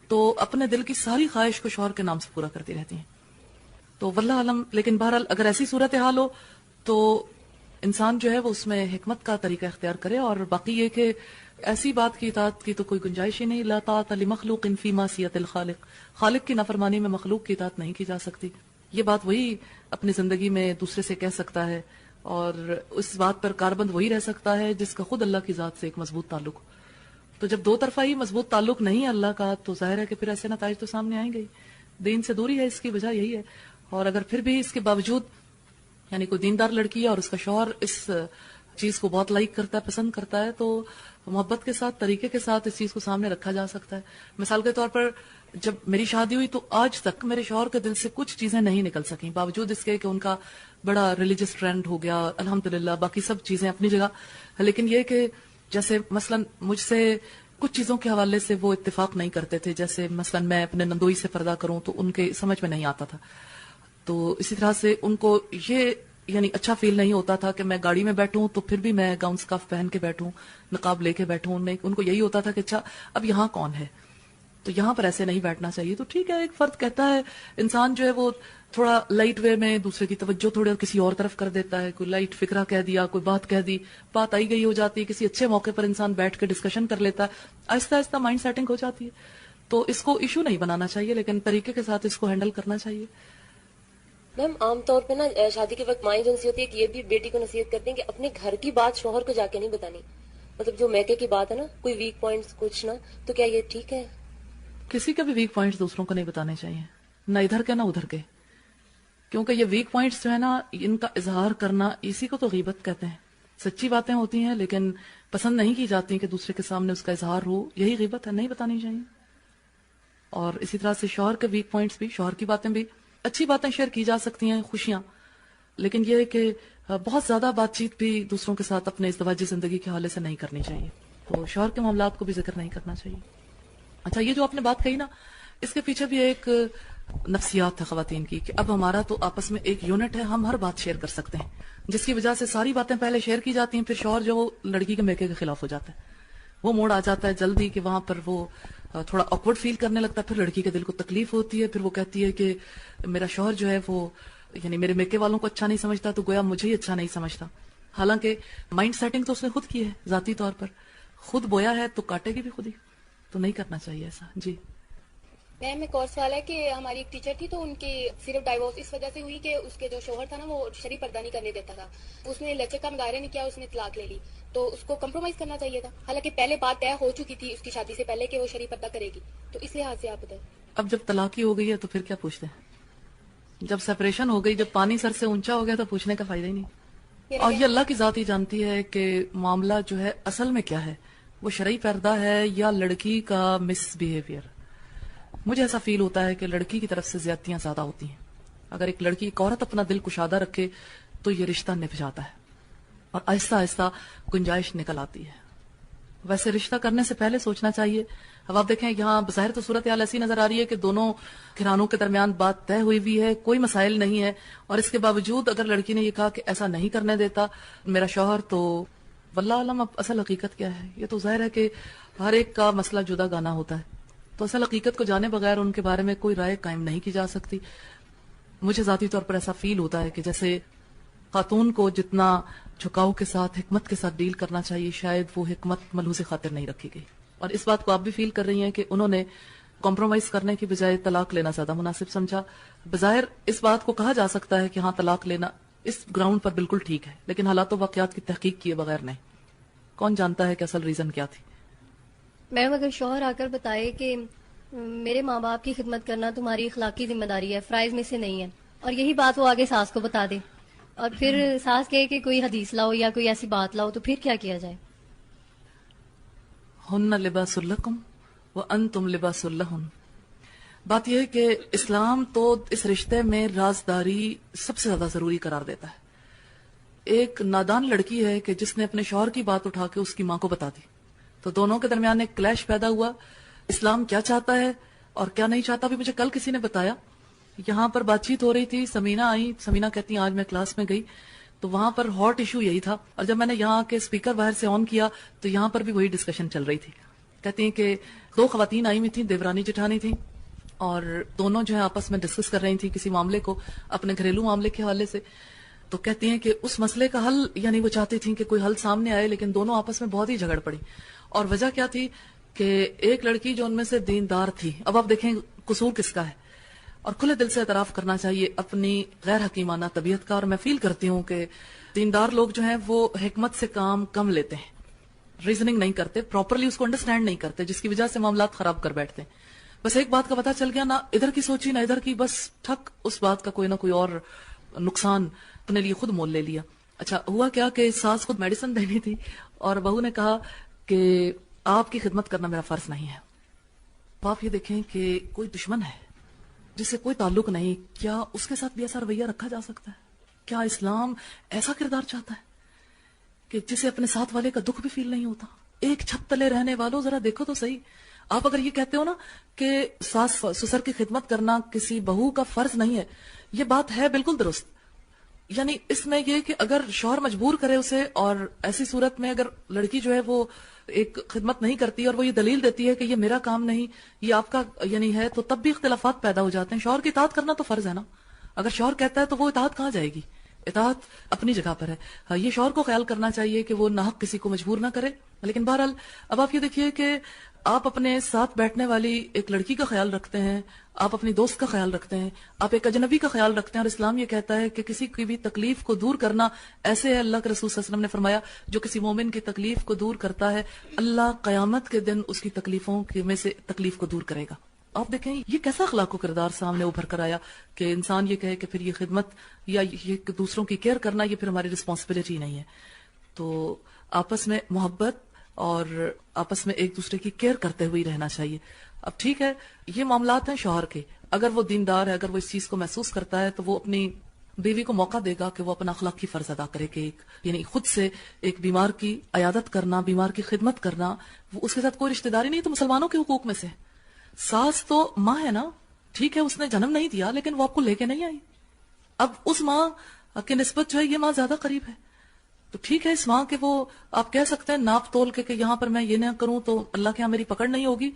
تو اپنے دل کی ساری خواہش کو شوہر کے نام سے پورا کرتی رہتی ہیں. تو واللہ عالم, لیکن بہرحال اگر ایسی صورتحال ہو تو انسان جو ہے وہ اس میں حکمت کا طریقہ اختیار کرے. اور باقی یہ کہ ایسی بات کی اطاعت کی تو کوئی گنجائش ہی نہیں. لا طاعۃ لمخلوق فی معصیۃ الخالق, خالق کی نافرمانی میں مخلوق کی اطاعت نہیں کی جا سکتی. یہ بات وہی اپنی زندگی میں دوسرے سے کہہ سکتا ہے, اور اس بات پر کاربند وہی رہ سکتا ہے جس کا خود اللہ کی ذات سے ایک مضبوط تعلق ہو. تو جب دو طرفہ ہی مضبوط تعلق نہیں ہے اللہ کا, تو ظاہر ہے کہ پھر ایسے نتائج تو سامنے آئیں گے. دین سے دوری ہے اس کی وجہ یہی ہے. اور اگر پھر بھی اس کے باوجود یعنی کوئی دیندار لڑکی ہے اور اس کا شوہر اس چیز کو بہت لائک کرتا ہے, پسند کرتا ہے, تو محبت کے ساتھ, طریقے کے ساتھ اس چیز کو سامنے رکھا جا سکتا ہے. مثال کے طور پر جب میری شادی ہوئی تو آج تک میرے شوہر کے دل سے کچھ چیزیں نہیں نکل سکیں, باوجود اس کے کہ ان کا بڑا ریلیجس ٹرینڈ ہو گیا الحمدللہ, باقی سب چیزیں اپنی جگہ. لیکن یہ کہ جیسے مثلا مجھ سے کچھ چیزوں کے حوالے سے وہ اتفاق نہیں کرتے تھے, جیسے مثلا میں اپنے نندوئی سے پردہ کروں تو ان کے سمجھ میں نہیں آتا تھا. تو اسی طرح سے ان کو یہ یعنی اچھا فیل نہیں ہوتا تھا کہ میں گاڑی میں بیٹھوں تو پھر بھی میں گاؤن سکارف پہن کے بیٹھوں, نقاب لے کے بیٹھوں. ان کو یہی ہوتا تھا کہ اچھا اب یہاں کون ہے, تو یہاں پر ایسے نہیں بیٹھنا چاہیے. تو ٹھیک ہے, ایک فرد کہتا ہے, انسان جو ہے وہ تھوڑا لائٹ وے میں دوسرے کی توجہ تھوڑے کسی اور طرف کر دیتا ہے, کوئی لائٹ فکرہ کہہ دیا, کوئی بات کہہ دی, بات آئی گئی ہو جاتی ہے, کسی اچھے موقع پر انسان بیٹھ کے ڈسکشن کر لیتا ہے, آہستہ آہستہ مائنڈ سیٹنگ ہو جاتی ہے. تو اس کو ایشو نہیں بنانا چاہیے, لیکن طریقے کے ساتھ اس کو ہینڈل کرنا چاہیے. میم عام طور پہ نا شادی کے وقت مائیں جو نصیحت ہے کہ یہ بھی بیٹی کو نصیحت کرتے ہیں کہ اپنے گھر کی بات شوہر کو جا کے نہیں بتانی, مطلب جو میکے کی بات ہے نا, کوئی ویک پوائنٹس کچھ نا, تو کیا یہ ٹھیک ہے؟ کسی کے بھی ویک پوائنٹس دوسروں کو نہیں بتانے چاہیے, نہ ادھر کے نہ ادھر کے, کیونکہ یہ ویک پوائنٹس جو ہے نا ان کا اظہار کرنا, اسی کو تو غیبت کہتے ہیں. سچی باتیں ہوتی ہیں لیکن پسند نہیں کی جاتی کہ دوسرے کے سامنے اس کا اظہار ہو, یہی غیبت ہے, نہیں بتانی چاہیے. اور اسی طرح سے شوہر کے ویک پوائنٹس بھی, شوہر کی باتیں بھی, اچھی باتیں شیئر کی جا سکتی ہیں, خوشیاں, لیکن یہ ہے کہ بہت زیادہ بات چیت بھی دوسروں کے ساتھ اپنے ازدواجی زندگی کے حوالے سے نہیں کرنی چاہیے. تو شوہر کے معاملات کو بھی ذکر نہیں کرنا چاہیے. اچھا, یہ جو آپ نے بات کہی نا, اس کے پیچھے بھی ایک نفسیات ہے خواتین کی کہ اب ہمارا تو آپس میں ایک یونٹ ہے, ہم ہر بات شیئر کر سکتے ہیں, جس کی وجہ سے ساری باتیں پہلے شیئر کی جاتی ہیں, پھر شوہر جو لڑکی کے میکے کے خلاف ہو جاتا ہے, وہ موڑ آ جاتا ہے جلدی کہ وہاں پر وہ تھوڑا آکورڈ فیل کرنے لگتا ہے, پھر لڑکی کے دل کو تکلیف ہوتی ہے, پھر وہ کہتی ہے کہ میرا شوہر جو ہے وہ یعنی میرے میکے والوں کو اچھا نہیں سمجھتا, تو گویا مجھے ہی اچھا نہیں سمجھتا. حالانکہ مائنڈ سیٹنگ تو اس نے خود کی ہے, ذاتی طور پر خود بویا ہے, تو کاٹے گی بھی خود ہی, تو نہیں کرنا چاہیے ایسا. جی میم ایک اور سوال ہے کہ ہماری ایک ٹیچر تھی تو ان کی صرف ڈائیورس اس وجہ سے ہوئی کہ اس کے جو شوہر تھا نا وہ شرعی پردہ نہیں کرنے دیتا تھا. اس نے لیکچر کا مظاہرہ نہیں کیا, اس نے طلاق لے لی. تو اس کو کمپرومائز کرنا چاہیے تھا, حالانکہ پہلے بات طے ہو چکی تھی اس کی شادی سے پہلے کہ وہ شرعی پردہ کرے گی. تو اس لحاظ سے آپ بتائیں. اب جب طلاق ہی ہو گئی ہے تو پھر کیا پوچھتے ہیں؟ جب سپریشن ہو گئی, جب پانی سر سے اونچا ہو گیا تو پوچھنے کا فائدہ ہی نہیں. اور یہ اللہ کی ذات ہی جانتی ہے کہ معاملہ جو ہے اصل میں کیا ہے, وہ شرعی پردہ ہے یا لڑکی کا مس بیہیویئر. مجھے ایسا فیل ہوتا ہے کہ لڑکی کی طرف سے زیادتیاں زیادہ ہوتی ہیں. اگر ایک لڑکی, ایک عورت اپنا دل کشادہ رکھے تو یہ رشتہ نبھ جاتا ہے اور آہستہ آہستہ گنجائش نکل آتی ہے. ویسے رشتہ کرنے سے پہلے سوچنا چاہیے. اب آپ دیکھیں یہاں بظاہر تو صورتحال ایسی نظر آ رہی ہے کہ دونوں گھرانوں کے درمیان بات طے ہوئی ہوئی ہے, کوئی مسائل نہیں ہے, اور اس کے باوجود اگر لڑکی نے یہ کہا کہ ایسا نہیں کرنے دیتا میرا شوہر, تو واللہ علم اب اصل حقیقت کیا ہے. یہ تو ظاہر ہے کہ ہر ایک کا مسئلہ جدا گانا ہوتا ہے, تو اصل حقیقت کو جانے بغیر ان کے بارے میں کوئی رائے قائم نہیں کی جا سکتی. مجھے ذاتی طور پر ایسا فیل ہوتا ہے کہ جیسے خاتون کو جتنا جھکاؤ کے ساتھ, حکمت کے ساتھ ڈیل کرنا چاہیے, شاید وہ حکمت ملحوظ خاطر نہیں رکھی گئی. اور اس بات کو آپ بھی فیل کر رہی ہیں کہ انہوں نے کمپرومائز کرنے کی بجائے طلاق لینا زیادہ مناسب سمجھا. بظاہر اس بات کو کہا جا سکتا ہے کہ ہاں طلاق لینا اس گراؤنڈ پر بالکل ٹھیک ہے, لیکن حالات و واقعات کی تحقیق کیے بغیر نہیں. کون جانتا ہے کہ اصل ریزن کیا تھی. میم اگر شوہر آ کر بتائے کہ میرے ماں باپ کی خدمت کرنا تمہاری اخلاقی ذمہ داری ہے, فرائض میں سے نہیں ہے, اور یہی بات وہ آگے ساس کو بتا دے, اور پھر ساس کہے کہ کوئی حدیث لاؤ یا کوئی ایسی بات لاؤ, تو پھر کیا کیا جائے؟ ہن لباس لکم وانتم لباس لہن. بات یہ ہے کہ اسلام تو اس رشتے میں رازداری سب سے زیادہ ضروری قرار دیتا ہے. ایک نادان لڑکی ہے کہ جس نے اپنے شوہر کی بات اٹھا کے اس کی ماں کو بتا دی, تو دونوں کے درمیان ایک کلیش پیدا ہوا. اسلام کیا چاہتا ہے اور کیا نہیں چاہتا. بھی مجھے کل کسی نے بتایا, یہاں پر بات چیت ہو رہی تھی, سمینہ آئی, سمینہ کہتی ہیں آج میں کلاس میں گئی تو وہاں پر ہاٹ ایشو یہی تھا, اور جب میں نے یہاں کے اسپیکر باہر سے آن کیا تو یہاں پر بھی وہی ڈسکشن چل رہی تھی. کہتی ہیں کہ دو خواتین آئی ہوئی تھیں, دیورانی جٹھانی تھیں, اور دونوں جو ہے آپس میں ڈسکس کر رہی تھیں کسی معاملے کو, اپنے گھریلو معاملے کے حوالے سے. تو کہتی ہیں کہ اس مسئلے کا حل, یعنی وہ چاہتی تھیں کہ کوئی حل سامنے آئے, لیکن دونوں آپس میں بہت ہی جھگڑ پڑی. اور وجہ کیا تھی کہ ایک لڑکی جو ان میں سے دیندار تھی, اب آپ دیکھیں قصور کس کا ہے, اور کھلے دل سے اعتراف کرنا چاہیے اپنی غیر حکیمانہ طبیعت کا. اور میں فیل کرتی ہوں کہ دیندار لوگ جو ہیں وہ حکمت سے کام کم لیتے ہیں, ریزننگ نہیں کرتے, پراپرلی اس کو انڈرسٹینڈ نہیں کرتے, جس کی وجہ سے معاملات خراب کر بیٹھتے ہیں. بس ایک بات کا پتہ چل گیا, نہ ادھر کی سوچی نہ ادھر کی, بس ٹھک اس بات کا کوئی نہ کوئی اور نقصان اپنے لیے خود مول لے لیا. اچھا ہوا کیا کہ ساس خود میڈیسن دینی تھی, اور بہو نے کہا کہ آپ کی خدمت کرنا میرا فرض نہیں ہے. آپ یہ دیکھیں کہ کوئی دشمن ہے جس سے کوئی تعلق نہیں, کیا اس کے ساتھ بھی ایسا رویہ رکھا جا سکتا ہے؟ کیا اسلام ایسا کردار چاہتا ہے کہ جسے اپنے ساتھ والے کا دکھ بھی فیل نہیں ہوتا؟ ایک چھت تلے رہنے والوں ذرا دیکھو تو صحیح. آپ اگر یہ کہتے ہو نا کہ ساس سسر کی خدمت کرنا کسی بہو کا فرض نہیں ہے, یہ بات ہے بالکل درست. یعنی اس میں یہ کہ اگر شوہر مجبور کرے اسے, اور ایسی صورت میں اگر لڑکی جو ہے وہ ایک خدمت نہیں کرتی اور وہ یہ دلیل دیتی ہے کہ یہ میرا کام نہیں, یہ آپ کا یعنی ہے, تو تب بھی اختلافات پیدا ہو جاتے ہیں. شوہر کی اطاعت کرنا تو فرض ہے نا. اگر شوہر کہتا ہے تو وہ اطاعت کہاں جائے گی؟ اطاعت اپنی جگہ پر ہے. یہ شوہر کو خیال کرنا چاہیے کہ وہ ناحق کسی کو مجبور نہ کرے. لیکن بہرحال اب آپ یہ دیکھیے کہ آپ اپنے ساتھ بیٹھنے والی ایک لڑکی کا خیال رکھتے ہیں, آپ اپنی دوست کا خیال رکھتے ہیں, آپ ایک اجنبی کا خیال رکھتے ہیں, اور اسلام یہ کہتا ہے کہ کسی کی بھی تکلیف کو دور کرنا ایسے ہے, اللہ کے رسول صلی اللہ علیہ وسلم نے فرمایا جو کسی مومن کی تکلیف کو دور کرتا ہے اللہ قیامت کے دن اس کی تکلیفوں میں سے تکلیف کو دور کرے گا. آپ دیکھیں یہ کیسا اخلاق و کردار سامنے ابھر کر آیا کہ انسان یہ کہے کہ پھر یہ خدمت یا یہ دوسروں کی کیئر کرنا یہ پھر ہماری رسپانسبلٹی نہیں ہے. تو آپس میں محبت اور آپس میں ایک دوسرے کی کیئر کرتے ہوئے رہنا چاہیے. اب ٹھیک ہے, یہ معاملات ہیں شوہر کے, اگر وہ دیندار ہے, اگر وہ اس چیز کو محسوس کرتا ہے تو وہ اپنی بیوی کو موقع دے گا کہ وہ اپنا اخلاقی فرض ادا کرے کہ یعنی خود سے ایک بیمار کی عیادت کرنا, بیمار کی خدمت کرنا, وہ اس کے ساتھ کوئی رشتہ داری نہیں, تو مسلمانوں کے حقوق میں سے. ساس تو ماں ہے نا, ٹھیک ہے اس نے جنم نہیں دیا لیکن وہ آپ کو لے کے نہیں آئی. اب اس ماں کی نسبت جو ہے یہ ماں زیادہ قریب ہے, تو ٹھیک ہے اس ماں کے وہ آپ کہہ سکتے ہیں ناپ تول کے کہ یہاں پر میں یہ نہ کروں تو اللہ کے یہاں میری پکڑ نہیں ہوگی,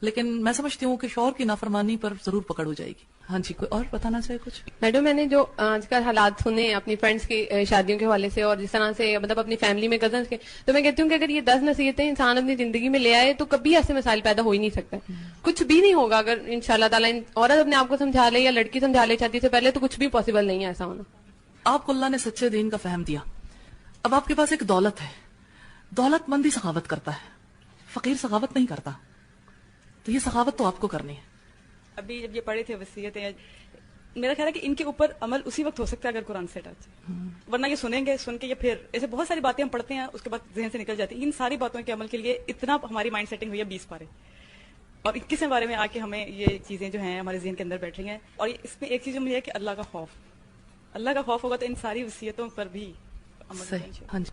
لیکن میں سمجھتی ہوں کہ شوہر کی نافرمانی پر ضرور پکڑ ہو جائے گی. ہاں جی, کوئی اور بتانا چاہے کچھ؟ میڈم میں نے جو آج کل حالات سنے ہیں اپنی فرینڈس کی شادیوں کے حوالے سے اور جس طرح سے مطلب اپنی فیملی میں کزنس کے, تو میں کہتی ہوں کہ اگر یہ 10 نصیحتیں انسان اپنی زندگی میں لے آئے تو کبھی ایسے مسائل پیدا ہو ہی نہیں سکتے, کچھ بھی نہیں ہوگا اگر انشاءاللہ تعالیٰ عورت اپنے آپ کو سمجھا لے یا لڑکی سمجھا لے شادی سے پہلے, تو کچھ بھی پاسبل نہیں ہے ایسا ہونا. آپ کو اللہ نے سچے دین کا فہم دیا, اب آپ کے پاس ایک دولت ہے, دولت مند ہی سخاوت کرتا ہے, فقیر سخاوت نہیں کرتا, تو یہ سخاوت تو آپ کو کرنی ہے. ابھی جب یہ پڑھے تھے وصیتیں, میرا خیال ہے کہ ان کے اوپر عمل اسی وقت ہو سکتا ہے اگر قرآن سے ٹچ, ورنہ یہ سنیں گے, سن کے یہ پھر ایسے بہت ساری باتیں ہم پڑھتے ہیں اس کے بعد ذہن سے نکل جاتی ہیں. ان ساری باتوں کے عمل کے لیے اتنا ہماری مائنڈ سیٹنگ ہوئی ہے 20 پارے, اور 21ویں بارے میں آ کے ہمیں یہ چیزیں جو ہیں ہمارے ذہن کے اندر بیٹھ رہی ہیں. اور اس میں ایک چیز مجھے ہے کہ اللہ کا خوف, اللہ کا خوف ہوگا تو ان ساری وصیتوں پر بھی عمل صحیح. ہاں جی,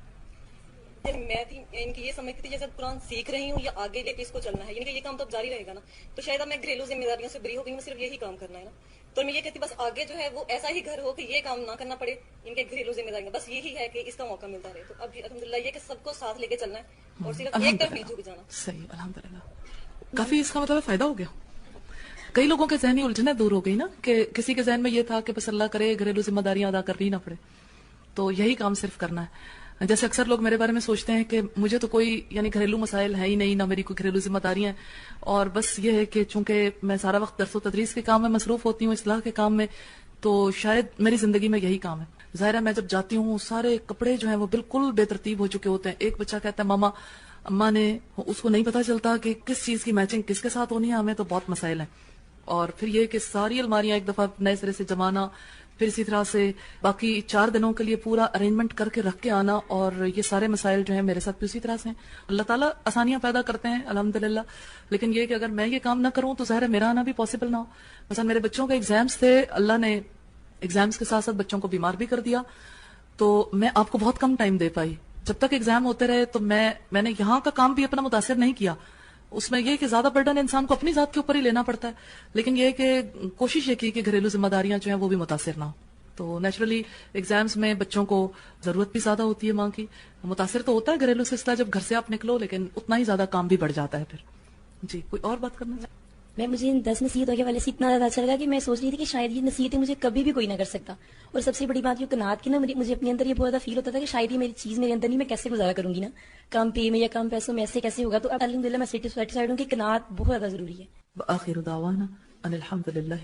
میں ان کی یہ سمجھتی تھی جیسے قرآن سیکھ رہی ہوں یا آگے لے کے اس کو چلنا ہے, یعنی کہ یہ کام تو اب جاری رہے گا نا, تو شاید اب میں گھریلو ذمہ داریوں سے بری ہو گئی ہوں, صرف یہی کام کرنا ہے نا. تو میں یہ کہتی بس آگے جو ہے وہ ایسا ہی گھر ہو کہ یہ کام نہ کرنا پڑے, ان کے گھریلو ذمہ داریاں, بس یہی ہے کہ اس کا موقع ملتا رہے. تو اب الحمدللہ یہ کہ سب کو ساتھ لے کے چلنا ہے اور صرف ایک طرف نہیں جھک جانا. صحیح, الحمدللہ. کافی اس کا مطلب فائدہ ہو گیا. کئی لوگوں کے ذہنی الجھنیں دور ہو گئی نا, کہ کسی کے ذہن میں یہ تھا کہ بس اللہ کرے گھریلو ذمہ داریاں ادا کرنی نہ پڑے, تو یہی کام صرف کرنا ہے. جیسے اکثر لوگ میرے بارے میں سوچتے ہیں کہ مجھے تو کوئی یعنی گھریلو مسائل ہے ہی نہیں, نہ میری کوئی گھریلو ذمہ داریاں ہیں, اور بس یہ ہے کہ چونکہ میں سارا وقت درس و تدریس کے کام میں مصروف ہوتی ہوں, اصلاح کے کام میں, تو شاید میری زندگی میں یہی کام ہے. ظاہر ہے میں جب جاتی ہوں سارے کپڑے جو ہیں وہ بالکل بے ترتیب ہو چکے ہوتے ہیں. ایک بچہ کہتا ہے ماما اماں نے, اس کو نہیں پتا چلتا کہ کس چیز کی میچنگ کس کے ساتھ ہونی ہے, ہمیں تو بہت مسائل ہیں. اور پھر یہ کہ ساری الماریاں ایک دفعہ نئے سرے سے جمانا, پھر اسی طرح سے باقی 4 دنوں کے لیے پورا ارینجمنٹ کر کے رکھ کے آنا, اور یہ سارے مسائل جو ہیں میرے ساتھ بھی اسی طرح سے ہیں. اللہ تعالیٰ آسانیاں پیدا کرتے ہیں الحمدللہ, لیکن یہ کہ اگر میں یہ کام نہ کروں تو ظاہر ہے میرا آنا بھی پاسبل نہ ہو. مثلا میرے بچوں کے ایگزامز تھے, اللہ نے ایگزامز کے ساتھ ساتھ بچوں کو بیمار بھی کر دیا, تو میں آپ کو بہت کم ٹائم دے پائی. جب تک ایگزام ہوتے رہے تو میں نے یہاں کا کام بھی اپنا متاثر نہیں کیا. اس میں یہ کہ زیادہ برڈن انسان کو اپنی ذات کے اوپر ہی لینا پڑتا ہے, لیکن یہ کہ کوشش یہ کی کہ گھریلو ذمہ داریاں جو ہیں وہ بھی متاثر نہ ہو. تو نیچرلی ایگزامز میں بچوں کو ضرورت بھی زیادہ ہوتی ہے ماں کی, متاثر تو ہوتا ہے گھریلو سلسلہ جب گھر سے آپ نکلو, لیکن اتنا ہی زیادہ کام بھی بڑھ جاتا ہے پھر. جی, کوئی اور بات کرنا چاہیے؟ میں مجھے ان 10 نصیحتوں کے والے سے اتنا زیادہ اچھا لگا کہ میں سوچ رہی تھی کہ شاید یہ نصیحتیں مجھے کبھی بھی کوئی نہ کر سکتا, اور سب سے بڑی بات یہ قناعت کی نا, مجھے اپنے اندر یہ بہت زیادہ فیل ہوتا تھا کہ شاید یہ میری چیز میرے اندر نہیں, میں کیسے گزارا کروں گی نا, کم پے میں یا کم پیسوں میں ایسے کیسے ہوگا. تو اب الحمدللہ میں سیٹسفائیڈ ہوں کہ قناعت بہت زیادہ ضروری ہے. آخر دعوانا ان الحمدللہ.